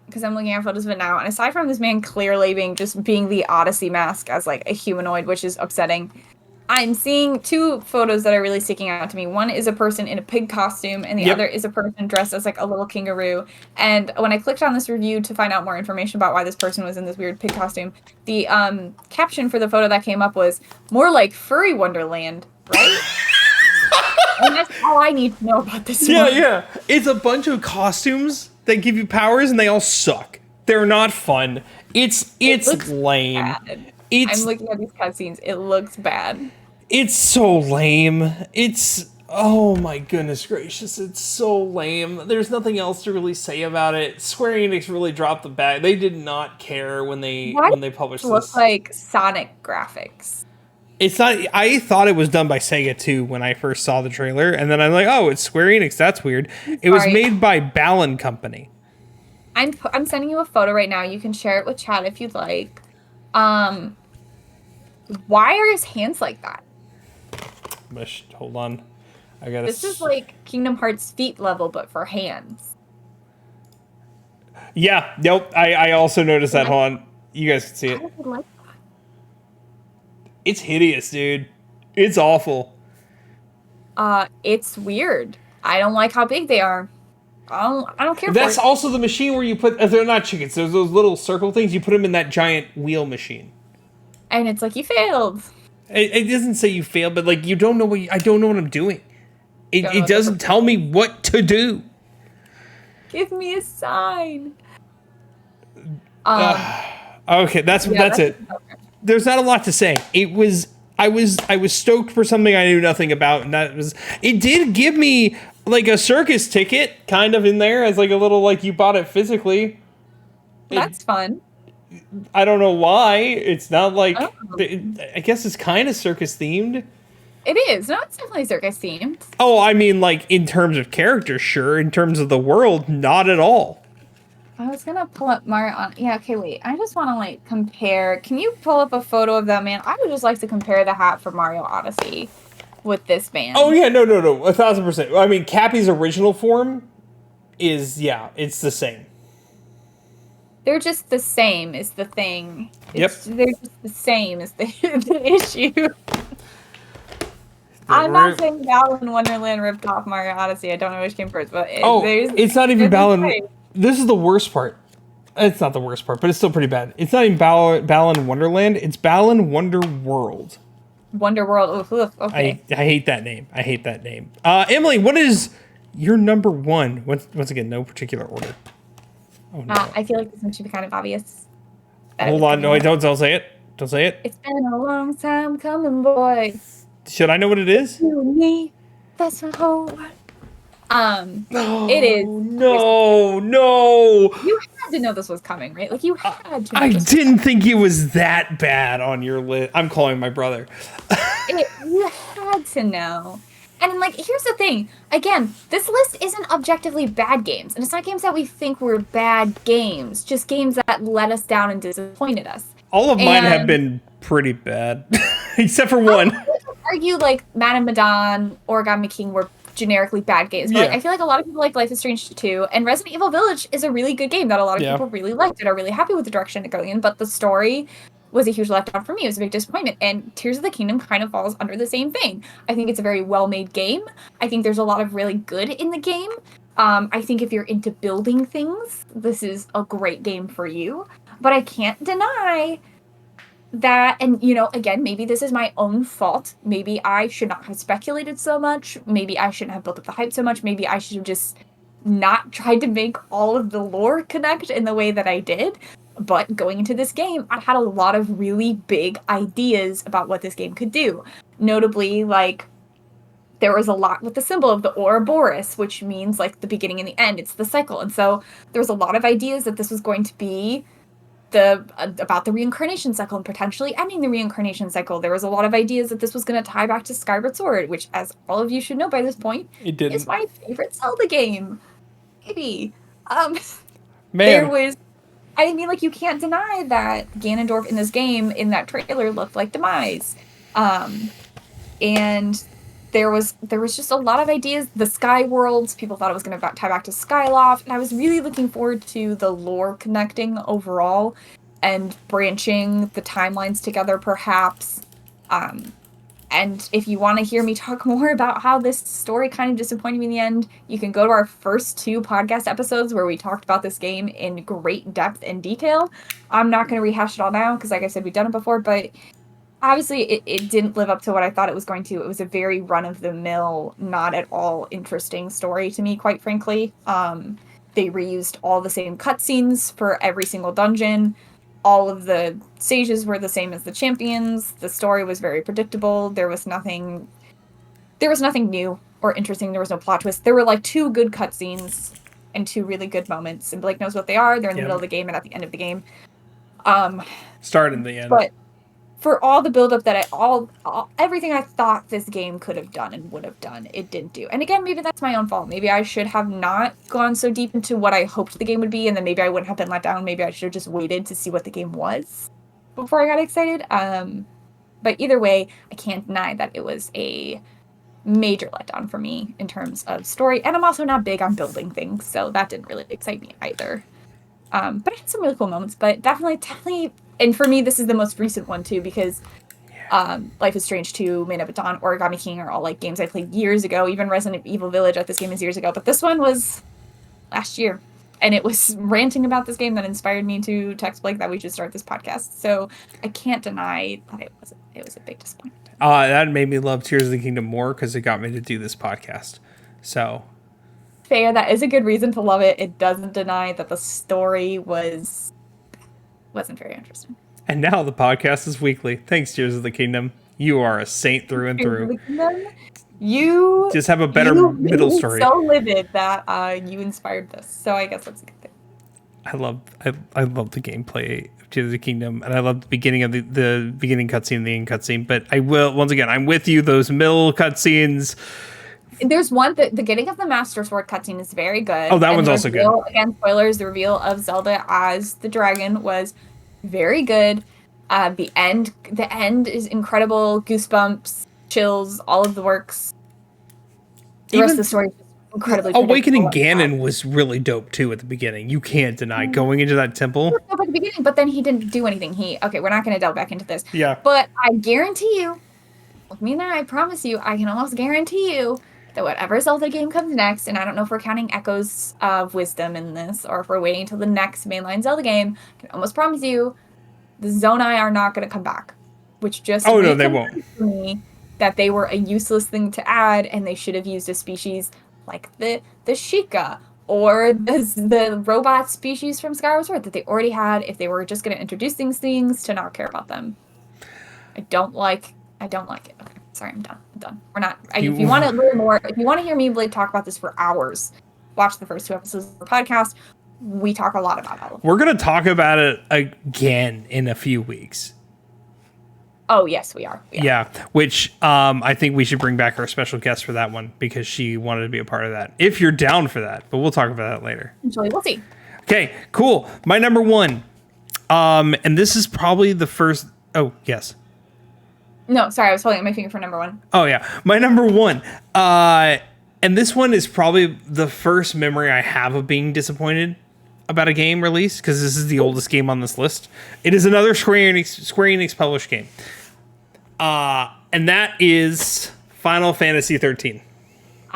because I'm looking at photos of it now. And aside from this man clearly being the Odyssey mask as like a humanoid, which is upsetting, I'm seeing two photos that are really sticking out to me. One is a person in a pig costume, and the other is a person dressed as like a little kangaroo. And when I clicked on this review to find out more information about why this person was in this weird pig costume, the caption for the photo that came up was more like furry Wonderland, right? And that's all I need to know about this one. Yeah. It's a bunch of costumes that give you powers, and they all suck. They're not fun. It's lame. Bad. I'm looking at these cutscenes. It looks bad. It's so lame. Oh my goodness gracious, it's so lame. There's nothing else to really say about it. Square Enix really dropped the bag. They did not care when they published this. It looks like Sonic graphics. It's not. I thought it was done by Sega too when I first saw the trailer, and then I'm like, oh, it's Square Enix. That's weird. It was made by Balan Company. I'm sending you a photo right now. You can share it with chat if you'd like. Why are his hands like that? Hold on. This is like Kingdom Hearts feet level, but for hands. Yeah, nope. I also noticed that. Hold on. You guys can see it. I like that. It's hideous, dude. It's awful. It's weird. I don't like how big they are. I don't care. That's also the machine where you put. They're not chickens. There's those little circle things. You put them in that giant wheel machine. And it's like you failed. It doesn't say you failed, but like you don't know what I don't know what I'm doing. It doesn't tell me what to do. Give me a sign. Okay, that's it. Okay. There's not a lot to say. I was stoked for something I knew nothing about, and it did give me like a circus ticket kind of in there as like a little like you bought it physically. That's fun. I don't know why. It's not like I guess it's kind of circus themed. It is. No, it's definitely circus themed. Oh, I mean, like in terms of characters, sure. In terms of the world, not at all. I was gonna pull up Mario on. Yeah, okay, wait. I just want to like compare. Can you pull up a photo of that man? I would just like to compare the hat for Mario Odyssey with this band. Oh yeah, no, 1,000%. I mean, Cappy's original form is it's the same. They're just the same is the thing. They're just the same is the issue. I'm not saying Balan Wonderland ripped off Mario Odyssey. I don't know which came first, but it's not even Balan. This is the worst part. It's not the worst part, but it's still pretty bad. It's not even Balan Wonderland. It's Balan Wonder World. Wonder World. Okay. I hate that name. Emily, what is your number one? Once again, no particular order. Oh, no. I feel like this one should be kind of obvious. Hold on. No, don't say it. Don't say it. It's been a long time coming, boy. Should I know what it is? You and me. That's my whole... it is. No. You had to know this was coming, right? Like, you had to know I didn't think it was that bad on your list. I'm calling my brother. You had to know. And, like, here's the thing. Again, this list isn't objectively bad games. And it's not games that we think were bad games. Just games that let us down and disappointed us. All of mine have been pretty bad. Except for one. I would argue, like, Madame Madon, Origami King were generically bad games. But like, I feel like a lot of people like Life is Strange 2. And Resident Evil Village is a really good game that a lot of people really liked and are really happy with the direction it's going in. But the story was a huge letdown for me. It was a big disappointment. And Tears of the Kingdom kind of falls under the same thing. I think it's a very well-made game. I think there's a lot of really good in the game. I think if you're into building things, this is a great game for you. But I can't deny that, and again, maybe this is my own fault. Maybe I should not have speculated so much. Maybe I shouldn't have built up the hype so much. Maybe I should have just not tried to make all of the lore connect in the way that I did. But going into this game, I had a lot of really big ideas about what this game could do. Notably, like, there was a lot with the symbol of the Ouroboros, which means like the beginning and the end. It's the cycle. And so there was a lot of ideas that this was going to be about the reincarnation cycle and potentially ending the reincarnation cycle. There was a lot of ideas that this was going to tie back to Skyward Sword, which, as all of you should know by this point, is my favorite Zelda game. Maybe. Man. There was, I mean, like, you can't deny that Ganondorf in this game, in that trailer, looked like Demise. And there was just a lot of ideas. The Sky Worlds, people thought it was going to tie back to Skyloft, and I was really looking forward to the lore connecting overall and branching the timelines together, perhaps. And if you want to hear me talk more about how this story kind of disappointed me in the end, you can go to our first 2 podcast episodes where we talked about this game in great depth and detail. I'm not going to rehash it all now because, like I said, we've done it before, but obviously it didn't live up to what I thought it was going to. It was a very run-of-the-mill, not at all interesting story to me, quite frankly. They reused all the same cutscenes for every single dungeon. All of the sages were the same as the champions. The story was very predictable. There was nothing new or interesting. There was no plot twist. There were like 2 good cutscenes and 2 really good moments, and Blake knows what they are. They're in the middle of the game and at the end of the game. Start in the end. But for all the build-up that everything I thought this game could have done and would have done, it didn't do. And again, maybe that's my own fault. Maybe I should have not gone so deep into what I hoped the game would be, and then maybe I wouldn't have been let down. Maybe I should have just waited to see what the game was before I got excited. But either way, I can't deny that it was a major letdown for me in terms of story. And I'm also not big on building things, so that didn't really excite me either. But I had some really cool moments, but definitely, and for me, this is the most recent one too, because Life is Strange 2, Man of Dawn, Origami King are all like games I played years ago. Even Resident Evil Village, this game is years ago, but this one was last year, and it was ranting about this game that inspired me to text Blake that we should start this podcast. So I can't deny that it was a big disappointment. That made me love Tears of the Kingdom more because it got me to do this podcast. So fair, that is a good reason to love it. It doesn't deny that the story wasn't very interesting. And now the podcast is weekly. Thanks, Tears of the Kingdom. You are a saint through and through. You just have a better middle story. So livid that you inspired this. So I guess that's a good thing. I love the gameplay of Tears of the Kingdom, and I love the beginning of the beginning cutscene and the end cutscene. But I will, once again, I'm with you. Those middle cutscenes. There's one that the getting of the Master Sword cutscene is very good. Oh, that one's also good. Again, spoilers, the reveal of Zelda as the dragon was very good. The end is incredible. Goosebumps, chills, all of the works. The rest of the story is incredibly Awakening Ganon was really dope too at the beginning. You can't deny going into that temple. At the beginning, but then he didn't do anything. Okay, we're not going to delve back into this. Yeah. But I guarantee you, with me now, I promise you, I can almost guarantee you that whatever Zelda game comes next, and I don't know if we're counting Echoes of Wisdom in this, or if we're waiting until the next mainline Zelda game, I can almost promise you the Zonai are not going to come back. Which just they won't. To me that they were a useless thing to add, and they should have used a species like the Sheikah, or the robot species from Skyward Sword that they already had, if they were just going to introduce things to not care about them. I don't like it. Okay. Sorry, I'm done. We're not. If you want to learn more, if you want to hear me and Blake talk about this for hours, watch the first 2 episodes of the podcast. We talk a lot about it. We're going to talk about it again in a few weeks. Oh, yes, we are. Yeah, which I think we should bring back our special guest for that one because she wanted to be a part of that. If you're down for that, but we'll talk about that later. Actually, we'll see. Okay, cool. My number 1. And this is probably the first. Oh, yes. No, sorry, I was holding up my finger for number 1. Oh, yeah. My number 1. And this one is probably the first memory I have of being disappointed about a game release, because this is the oldest game on this list. It is another Square Enix published game. And that is Final Fantasy 13.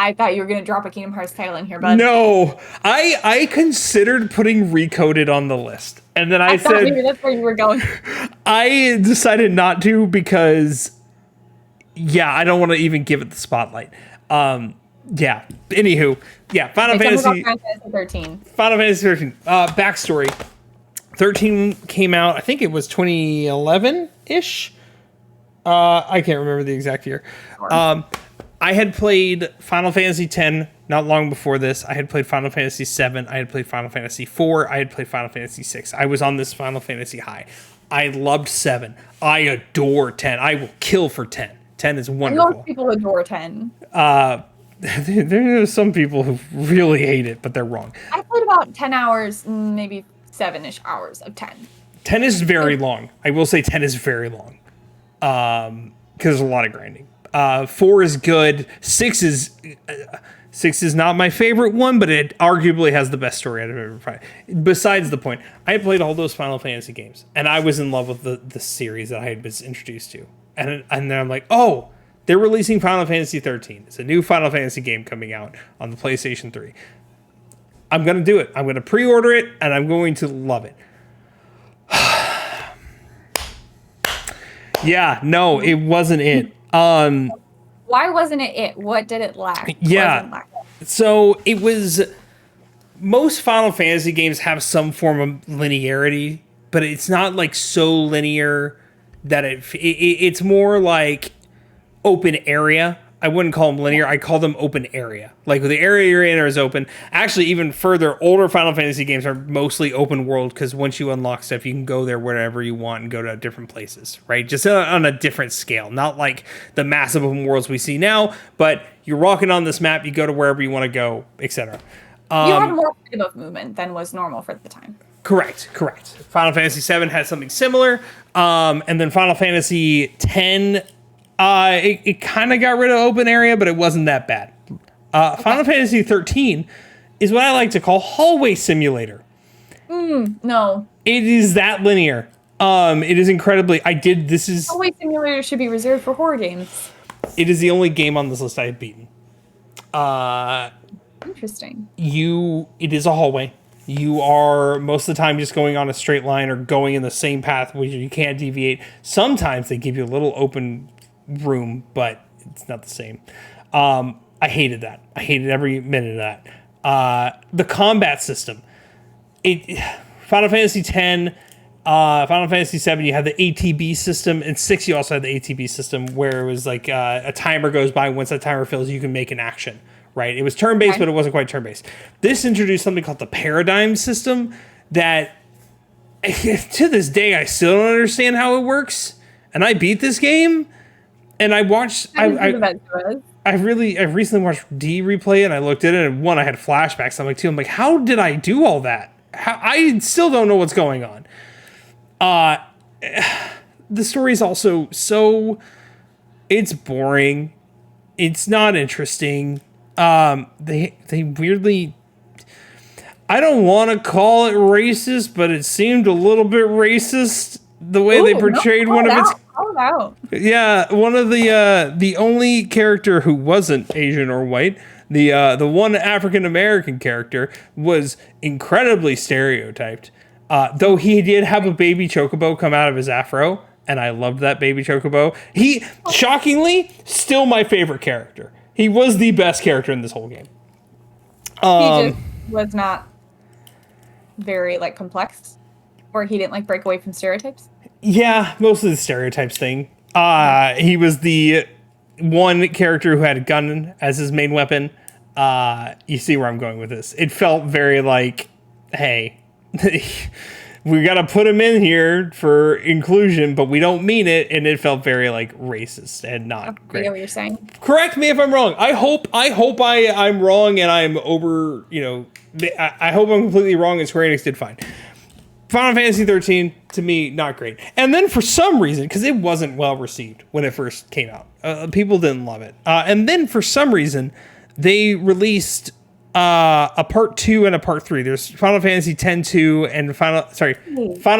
I thought you were gonna drop a Kingdom Hearts title in here, bud. No, I considered putting Recoded on the list, and then I thought said maybe that's where you were going. I decided not to because, yeah, I don't want to even give it the spotlight. Yeah. Anywho, yeah, Final Fantasy 13. Final Fantasy 13. Backstory: 13 came out. I think it was 2011-ish. I can't remember the exact year. Sure. I had played Final Fantasy X not long before this. I had played Final Fantasy VII. I had played Final Fantasy IV. I had played Final Fantasy VI. I was on this Final Fantasy high. I loved 7. I adore 10. I will kill for 10. 10 is wonderful. Most people adore 10. There are some people who really hate it, but they're wrong. I played about 10 hours, maybe 7-ish hours of 10. 10 is very long. I will say 10 is very long. Because there's a lot of grinding. 4 is good. 6 is not my favorite one, but it arguably has the best story I've ever played. Besides the point, I had played all those Final Fantasy games, and I was in love with the series that I had been introduced to. And then I'm like, oh, they're releasing Final Fantasy 13. It's a new Final Fantasy game coming out on the PlayStation 3. I'm going to do it. I'm going to pre-order it, and I'm going to love it. Yeah, no, it wasn't it. Why wasn't it? What did it lack? Yeah. So it was, most Final Fantasy games have some form of linearity, but it's not like so linear that it's more like open area. I wouldn't call them linear. I call them open area. Like the area you're in is open. Actually, even further, older Final Fantasy games are mostly open world because once you unlock stuff, you can go there wherever you want and go to different places, right? Just on a different scale. Not like the massive open worlds we see now, but you're walking on this map, you go to wherever you want to go, etc. You have more freedom of movement than was normal for the time. Correct. Final Fantasy VII had something similar. And then Final Fantasy X, it kind of got rid of open area, but it wasn't that bad. Final Fantasy 13 is what I like to call hallway simulator. No. It is that linear. It is incredibly... Hallway simulator should be reserved for horror games. It is the only game on this list I have beaten. Interesting. It is a hallway. You are most of the time just going on a straight line or going in the same path where you can't deviate. Sometimes they give you a little open room, but it's not the same. I hated that. I hated every minute of that. The combat system. Final Fantasy X, Final Fantasy VII, you had the ATB system, and 6 you also had the ATB system where it was like a timer goes by. Once that timer fills, you can make an action. Right? It was turn-based, but it wasn't quite turn-based. This introduced something called the paradigm system that, to this day, I still don't understand how it works. And I beat this game, and I watched... I recently watched D replay, and I looked at it, and one, I had flashbacks. I'm like, how did I do all that? I still don't know what's going on. The story is also so... It's boring. It's not interesting. They weirdly, I don't want to call it racist, but it seemed a little bit racist the way they portrayed one of its. Yeah, one of the only character who wasn't Asian or white, the one African American character was incredibly stereotyped. Though he did have a baby chocobo come out of his afro, and I loved that baby chocobo. He shockingly still my favorite character. He was the best character in this whole game. He just was not very complex, or he didn't break away from stereotypes. Yeah, mostly the stereotypes thing. He was the one character who had a gun as his main weapon. You see where I'm going with this. It felt very hey, we got to put him in here for inclusion, but we don't mean it. And it felt very racist and not great. I know what you're saying. Correct me if I'm wrong. I hope I'm wrong and I'm over, I hope I'm completely wrong and Square Enix did fine. Final Fantasy 13, to me, not great. And then for some reason, because it wasn't well received when it first came out, people didn't love it. And then for some reason, they released a part 2 and a part 3. There's Final Fantasy X-2 and Final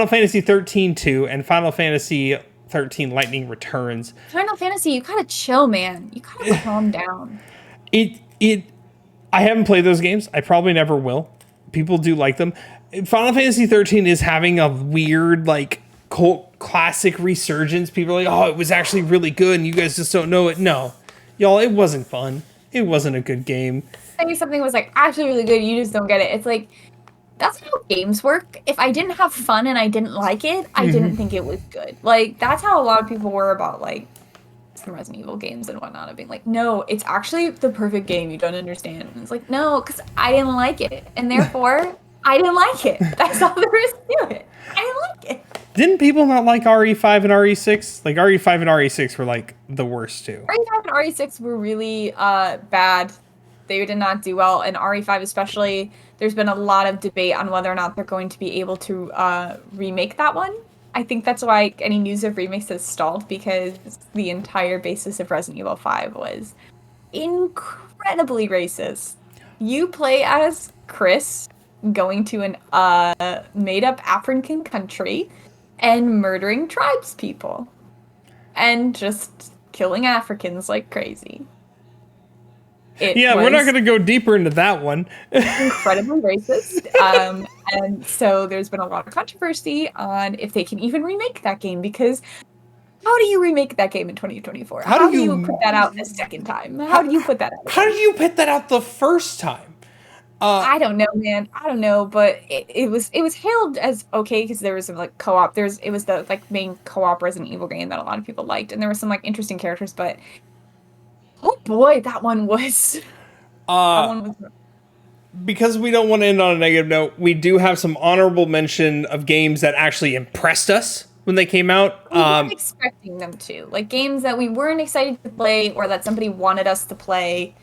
Fantasy 13-2 and Final Fantasy 13 Lightning Returns. Final Fantasy, you gotta chill, man. You gotta calm down. I haven't played those games. I probably never will. People do like them. Final Fantasy 13 is having a weird, like, cult classic resurgence. People are like, oh, it was actually really good, and you guys just don't know it. No. Y'all, it wasn't fun. It wasn't a good game. Saying something was, like, actually really good, you just don't get it. It's like, that's how games work. If I didn't have fun and I didn't like it, I didn't think it was good. Like, that's how a lot of people were about, like, some Resident Evil games and whatnot, of being like, no, it's actually the perfect game, you don't understand. And it's like, no, because I didn't like it. And therefore, I didn't like it. That's all there is to it. I didn't like it. Didn't people not like RE5 and RE6? Like, RE5 and RE6 were, like, the worst, too. RE5 and RE6 were really bad. They did not do well. And RE5 especially, there's been a lot of debate on whether or not they're going to be able to remake that one. I think that's why any news of remakes has stalled, because the entire basis of Resident Evil 5 was incredibly racist. You play as Chris going to an made-up African country and murdering tribes people. And just killing Africans like crazy. We're not going to go deeper into that one. Incredibly racist. And so there's been a lot of controversy on if they can even remake that game, because how do you remake that game in 2024? How do you put that out a second time? How do you put that out? How did you put that out the first time? I don't know, man. I don't know, but it was hailed as okay because there was some like co-op. It was the like main co-op Resident Evil game that a lot of people liked, and there were some like interesting characters, but oh boy, that one was. Because we don't want to end on a negative note, we do have some honorable mention of games that actually impressed us when they came out. We weren't expecting them to. Like games that we weren't excited to play or that somebody wanted us to play,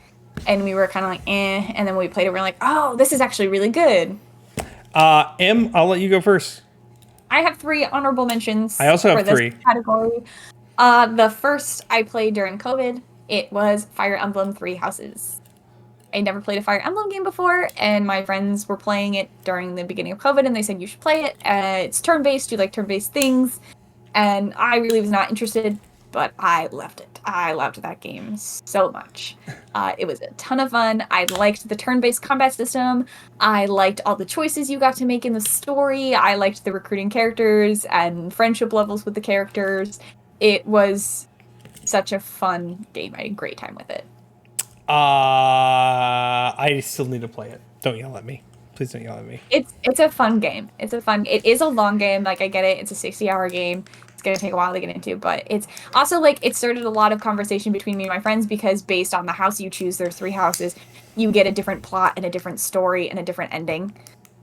and we were kind of like, eh. And then when we played it, we were like, oh, this is actually really good. Em, I'll let you go first. I have 3 honorable mentions. I also have 3 category. The first I played during COVID, it was Fire Emblem 3 Houses. I never played a Fire Emblem game before, and my friends were playing it during the beginning of COVID, and they said, you should play it. It's turn-based, you like turn-based things, and I really was not interested, but I loved it. I loved that game so much. It was a ton of fun. I liked the turn-based combat system. I liked all the choices you got to make in the story. I liked the recruiting characters and friendship levels with the characters. It was such a fun game. I had a great time with it. I still need to play it. Don't yell at me. Please don't yell at me. It's a fun game. It is a long game. Like, I get it. It's a 60-hour game. It's going to take a while to get into, but it's also like it started a lot of conversation between me and my friends, because based on the house you choose, there's 3 houses, you get a different plot and a different story and a different ending.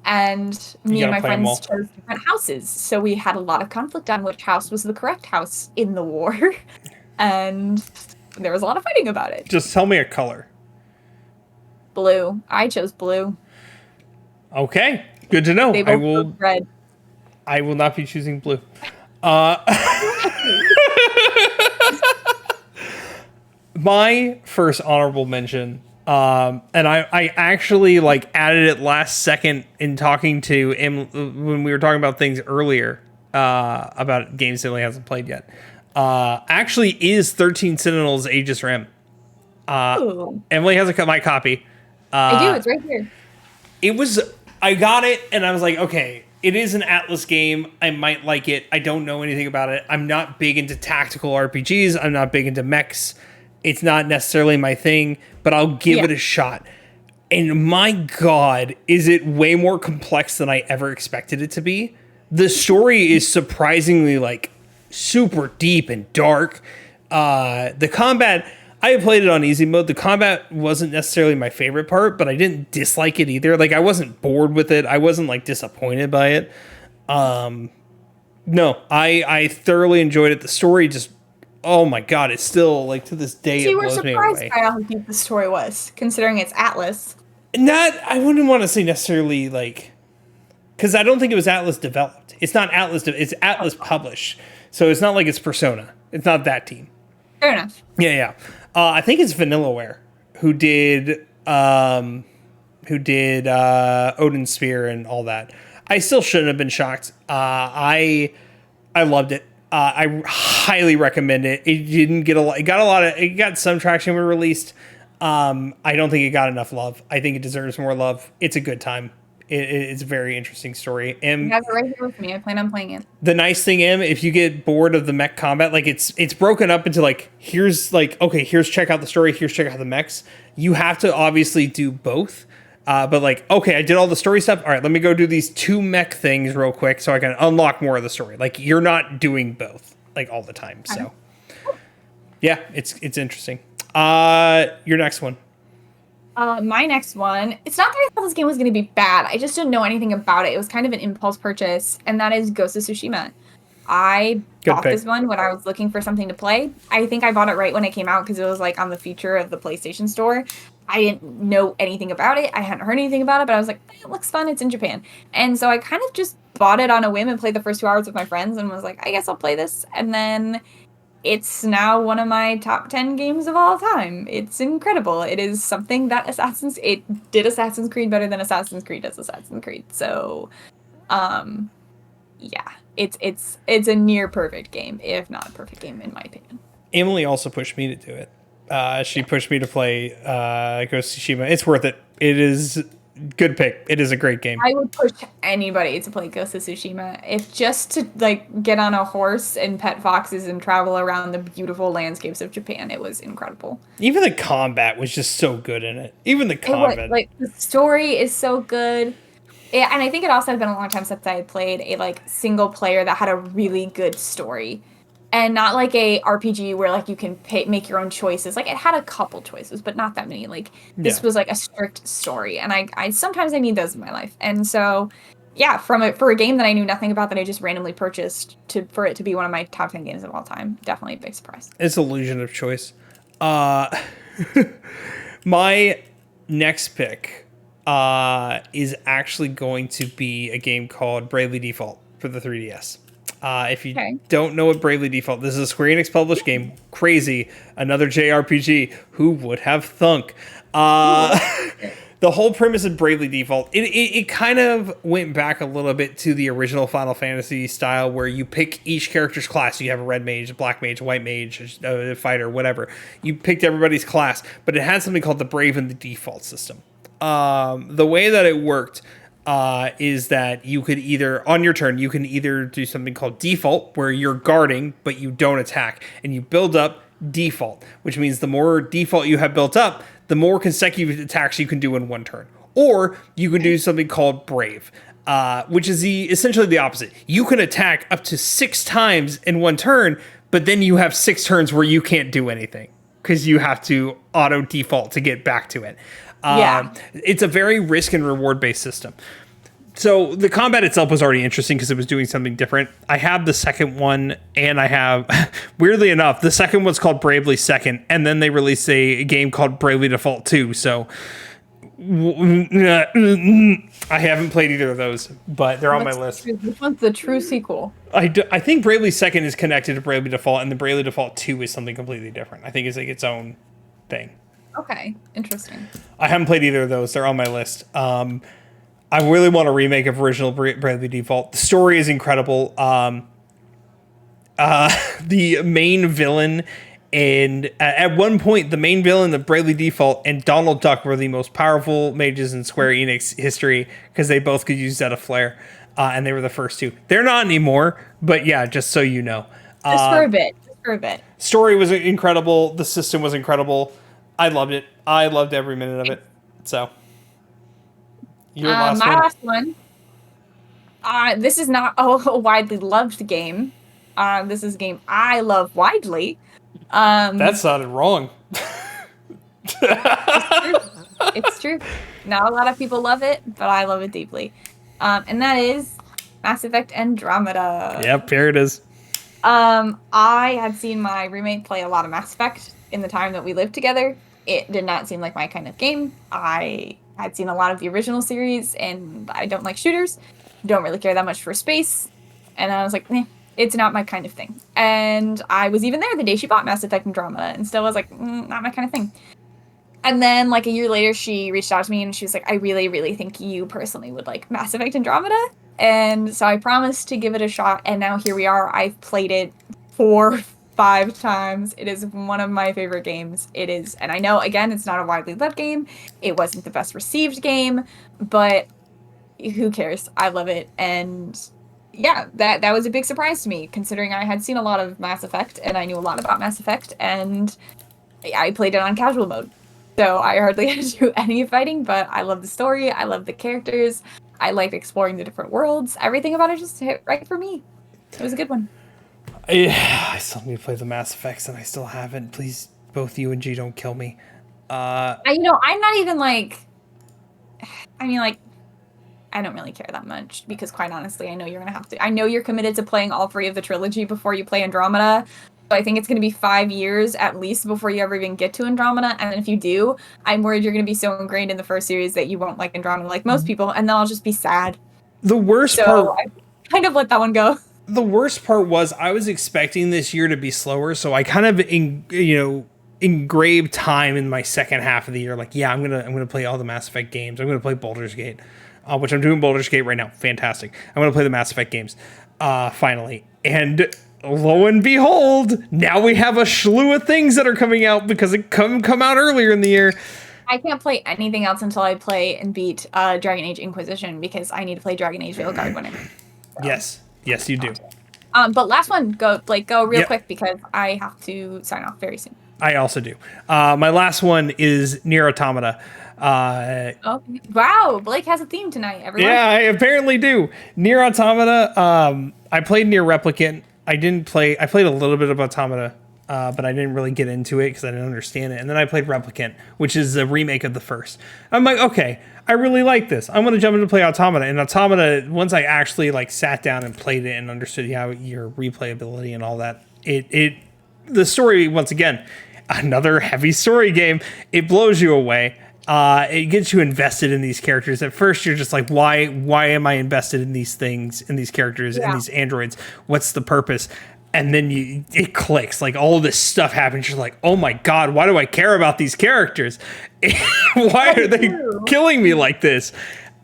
And me and my friends chose different houses. So we had a lot of conflict on which house was the correct house in the war. And there was a lot of fighting about it. Just tell me a color. Blue. I chose blue. Okay, good to know. They both chose red. I will not be choosing blue. My first honorable mention, and I actually like added it last second in talking to him when we were talking about things earlier about games that he hasn't played yet. Actually is 13 Sentinels Aegis Rim. Emily has my copy. I do, it's right here. I got it and I was like, okay, it is an Atlas game. I might like it. I don't know anything about it. I'm not big into tactical RPGs. I'm not big into mechs. It's not necessarily my thing, but I'll give it a shot. And my God, is it way more complex than I ever expected it to be. The story is surprisingly like super deep and dark. The combat, I played it on easy mode. The combat wasn't necessarily my favorite part, but I didn't dislike it either. Like, I wasn't bored with it. I wasn't like disappointed by it. No, I thoroughly enjoyed it. The story just, oh my God, it's still like to this day. So you were surprised by how deep the story was, considering it's Atlas. I wouldn't want to say necessarily like, because I don't think it was Atlas developed. It's not Atlas. It's Atlas published. So it's not like it's Persona. It's not that team. Fair enough. Yeah. I think it's Vanillaware who did Odin's Sphere and all that. I still shouldn't have been shocked. I loved it. I highly recommend it. It didn't get it got some traction when it released. I don't think it got enough love. I think it deserves more love. It's a good time. It's a very interesting story. You And have it right here with me. I plan on playing it. the nice thing, if you get bored of the mech combat, like it's broken up into like, here's like, okay, here's check out the story, here's check out the mechs. You have to obviously do both. But like, okay, I did all the story stuff. All right, let me go do these 2 mech things real quick so I can unlock more of the story. Like, you're not doing both like all the time. So yeah, it's interesting. Your next one. My next one, it's not that I thought this game was going to be bad. I just didn't know anything about it. It was kind of an impulse purchase, and that is Ghost of Tsushima. I bought this one when I was looking for something to play. I think I bought it right when it came out because it was like on the feature of the PlayStation Store. I didn't know anything about it. I hadn't heard anything about it, but I was like, it looks fun. It's in Japan. And so I kind of just bought it on a whim and played the first 2 hours with my friends and was like, I guess I'll play this. And then it's now one of my top 10 games of all time. It's incredible. It is something that it did Assassin's Creed better than Assassin's Creed does Assassin's Creed. So, yeah, it's a near perfect game, if not a perfect game in my opinion. Emily also pushed me to do it. She pushed me to play Ghost of Tsushima. It's worth it. It is good pick. It is a great game. I would push anybody to play Ghost of Tsushima, if just to like get on a horse and pet foxes and travel around the beautiful landscapes of Japan. It was incredible. Even the combat was just so good in it. Even the combat, like the story is so good. Yeah, and I think it also had been a long time since I had played a like single player that had a really good story. And not like a RPG where like you can make your own choices. Like it had a couple choices, but not that many. Like this was like a strict story, and I sometimes I need those in my life. And so, yeah, for a game that I knew nothing about that I just randomly purchased for it to be one of my top 10 games of all time, definitely a big surprise. It's illusion of choice. My next pick is actually going to be a game called Bravely Default for the 3DS. If you don't know what Bravely Default, this is a Square Enix published game. Crazy. Another JRPG. Who would have thunk? The whole premise of Bravely Default, it kind of went back a little bit to the original Final Fantasy style where you pick each character's class. You have a red mage, a black mage, a white mage, a fighter, whatever. You picked everybody's class, but it had something called the Brave and the Default system. The way that it worked is that you could either, on your turn, you can either do something called default, where you're guarding, but you don't attack, and you build up default, which means the more default you have built up, the more consecutive attacks you can do in one turn. Or you can do something called brave, which is essentially the opposite. You can attack up to 6 times in one turn, but then you have 6 turns where you can't do anything because you have to auto default to get back to it. It's a very risk and reward based system. So the combat itself was already interesting because it was doing something different. I have the second one, and I have, weirdly enough, the second one's called Bravely Second, and then they released a game called Bravely Default 2. So I haven't played either of those, but they're on my list. Which one's the true sequel? I think Bravely Second is connected to Bravely Default, and the Bravely Default 2 is something completely different. I think it's like its own thing. Okay, interesting. I haven't played either of those. They're on my list. I really want a remake of original Bravely Default. The story is incredible. The main villain, and at one point, the main villain of Bravely Default and Donald Duck were the most powerful mages in Square Enix history because they both could use Zeta Flare, and they were the first 2. They're not anymore, but yeah, just so you know. Just for a bit. Story was incredible. The system was incredible. I loved it. I loved every minute of it. So, your last one. My last one. This is not a widely loved game. This is a game I love widely. That sounded wrong. It's true. Not a lot of people love it, but I love it deeply. And that is Mass Effect Andromeda. Yep, here it is. I had seen my roommate play a lot of Mass Effect in the time that we lived together. It did not seem like my kind of game. I had seen a lot of the original series, and I don't like shooters. Don't really care that much for space. And I was like, it's not my kind of thing. And I was even there the day she bought Mass Effect Andromeda, and still was like, not my kind of thing. And then, like, a year later, she reached out to me, and she was like, I really, really think you personally would like Mass Effect Andromeda. And so I promised to give it a shot, and now here we are. I've played it for 5 times. It is one of my favorite games. It is, and I know, again, it's not a widely loved game. It wasn't the best received game, but who cares? I love it. And yeah, that was a big surprise to me, considering I had seen a lot of Mass Effect and I knew a lot about Mass Effect, and I played it on casual mode. So I hardly had to do any fighting, but I love the story. I love the characters. I liked exploring the different worlds. Everything about it just hit right for me. It was a good one. I still need to play the Mass Effects, and I still haven't. Please, both you and G don't kill me. I'm not even like, I mean, like, I don't really care that much because, quite honestly, I know you're gonna have to. I know you're committed to playing all 3 of the trilogy before you play Andromeda. So I think it's gonna be 5 years at least before you ever even get to Andromeda. And then if you do, I'm worried you're gonna be so ingrained in the first series that you won't like Andromeda like most people, and then I'll just be sad. The worst So part. I kind of let that one go. The worst part was I was expecting this year to be slower, so I kind of engraved time in my second half of the year. Like, yeah, I'm gonna play all the Mass Effect games. I'm gonna play Baldur's Gate, which I'm doing Baldur's Gate right now. Fantastic. I'm gonna play the Mass Effect games, finally. And lo and behold, now we have a slew of things that are coming out because it come out earlier in the year. I can't play anything else until I play and beat Dragon Age Inquisition because I need to play Dragon Age Veilguard when Yes, you do. But last one, go real quick because I have to sign off very soon. I also do. My last one is Nier Automata. Oh wow, Blake has a theme tonight, everyone. Yeah, I apparently do. Nier Automata. I played Nier Replicant. I played a little bit of Automata, but I didn't really get into it because I didn't understand it. And then I played Replicant, which is a remake of the first. I'm like, okay, I really like this. I'm gonna jump into play Automata. And Automata, once I actually like sat down and played it and understood how your replayability and all that, the story, once again, another heavy story game. It blows you away. It gets you invested in these characters. At first, you're just like, why am I invested in these things, in these characters, in these androids? What's the purpose? And then it clicks. Like, all this stuff happens. You're like, oh my God, why do I care about these characters? Why are they killing me like this?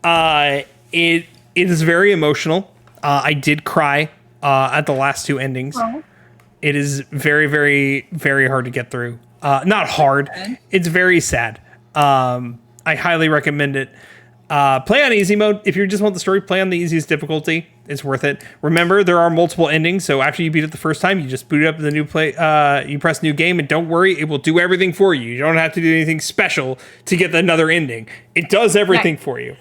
It is very emotional. I did cry at the last 2 endings. Oh. It is very, very, very hard to get through. Not hard. It's very sad. I highly recommend it. Play on easy mode. If you just want the story, play on the easiest difficulty. It's worth it. Remember, there are multiple endings, so after you beat it the first time, you just boot up the new play. You press new game, and don't worry, it will do everything for you. You don't have to do anything special to get another ending. It does everything for you.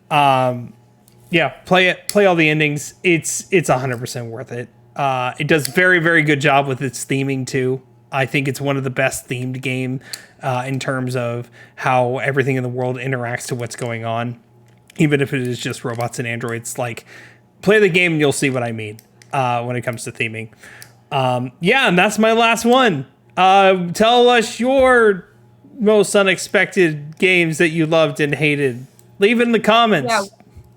Yeah, play it. Play all the endings. It's 100% worth it. It does very, very good job with its theming too. I think it's one of the best themed game in terms of how everything in the world interacts to what's going on, even if it is just robots and androids. Like, play the game and you'll see what I mean when it comes to theming. Yeah, and that's my last one. Tell us your most unexpected games that you loved and hated. Leave it in the comments. Yeah.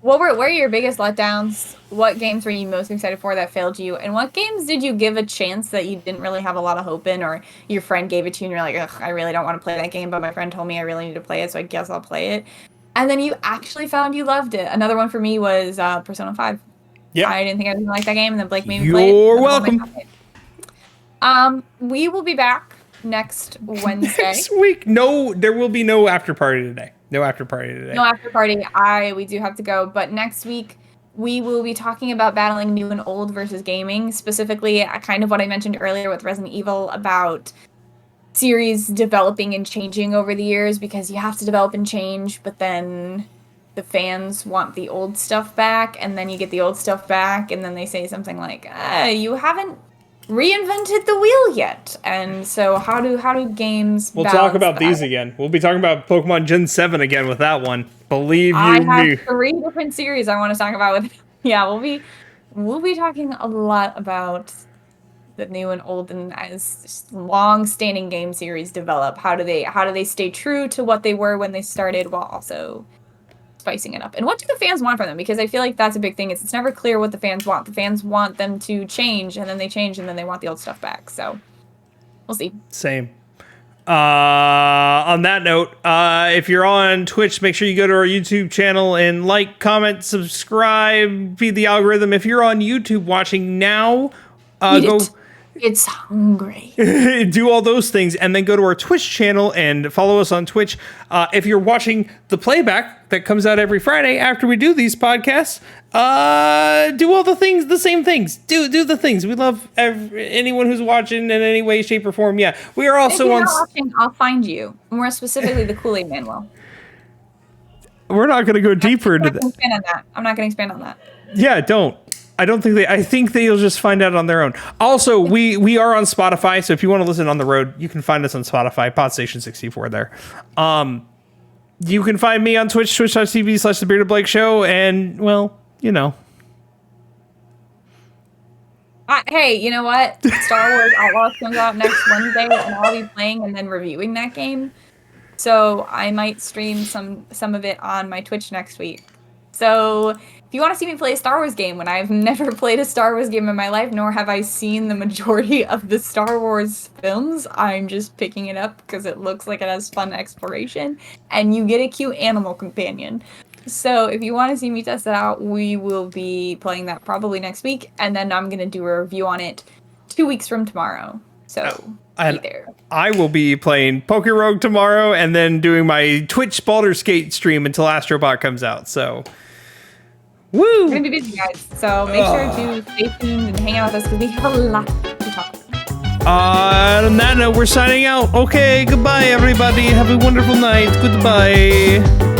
What were your biggest letdowns? What games were you most excited for that failed you? And what games did you give a chance that you didn't really have a lot of hope in, or your friend gave it to you and you're like, ugh, I really don't want to play that game, but my friend told me I really need to play it, so I guess I'll play it. And then you actually found you loved it. Another one for me was Persona 5. Yeah. I didn't think I was going to like that game, and then Blake made me play it. You're welcome. We will be back next Wednesday. Next week. No, there will be no after party today. No after party today. No after party. We do have to go. But next week, we will be talking about battling new and old versus gaming. Specifically, kind of what I mentioned earlier with Resident Evil about series developing and changing over the years, because you have to develop and change, but then the fans want the old stuff back, and then you get the old stuff back, and then they say something like, you haven't reinvented the wheel yet. And so how do games We'll talk about these again. We'll be talking about Pokemon Gen 7 again with that one. Believe you me. I have 3 different series I want to talk about with we'll be talking a lot about the new and old, and as long-standing game series develop. How do they stay true to what they were when they started while also spicing it up? And what do the fans want from them? Because I feel like that's a big thing. It's never clear what the fans want. The fans want them to change, and then they change, and then they want the old stuff back. So we'll see. Same. On that note, if you're on Twitch, make sure you go to our YouTube channel and like, comment, subscribe, feed the algorithm. If you're on YouTube watching now, It's hungry. Do all those things, and then go to our Twitch channel and follow us on Twitch. If you're watching the playback that comes out every Friday after we do these podcasts, do all the things, the same things. Do the things. We love anyone who's watching in any way, shape, or form. Yeah, we are also if you're on. Not watching, I'll find you. More specifically, the Kool-Aid Man will. We're not going to go deeper into that. I'm not going to expand on that. Yeah, don't. I think they'll just find out on their own. Also, we are on Spotify, so if you want to listen on the road, you can find us on Spotify, Podstation 64 there. You can find me on Twitch, twitch.tv/The Bearded Blake Show, and, well, you know. Hey, you know what? Star Wars Outlaws comes out next Wednesday, and I'll be playing and then reviewing that game. So I might stream some of it on my Twitch next week. So if you want to see me play a Star Wars game when I've never played a Star Wars game in my life, nor have I seen the majority of the Star Wars films, I'm just picking it up because it looks like it has fun exploration, and you get a cute animal companion. So if you want to see me test it out, we will be playing that probably next week, and then I'm going to do a review on it 2 weeks from tomorrow. So be there. I will be playing Poke Rogue tomorrow, and then doing my Twitch Baldur's Gate stream until Astrobot comes out. So, woo! We're going to be busy, guys. So make sure to stay tuned and hang out with us because we have a lot to talk about. On that note, we're signing out. Okay, goodbye, everybody. Have a wonderful night. Goodbye.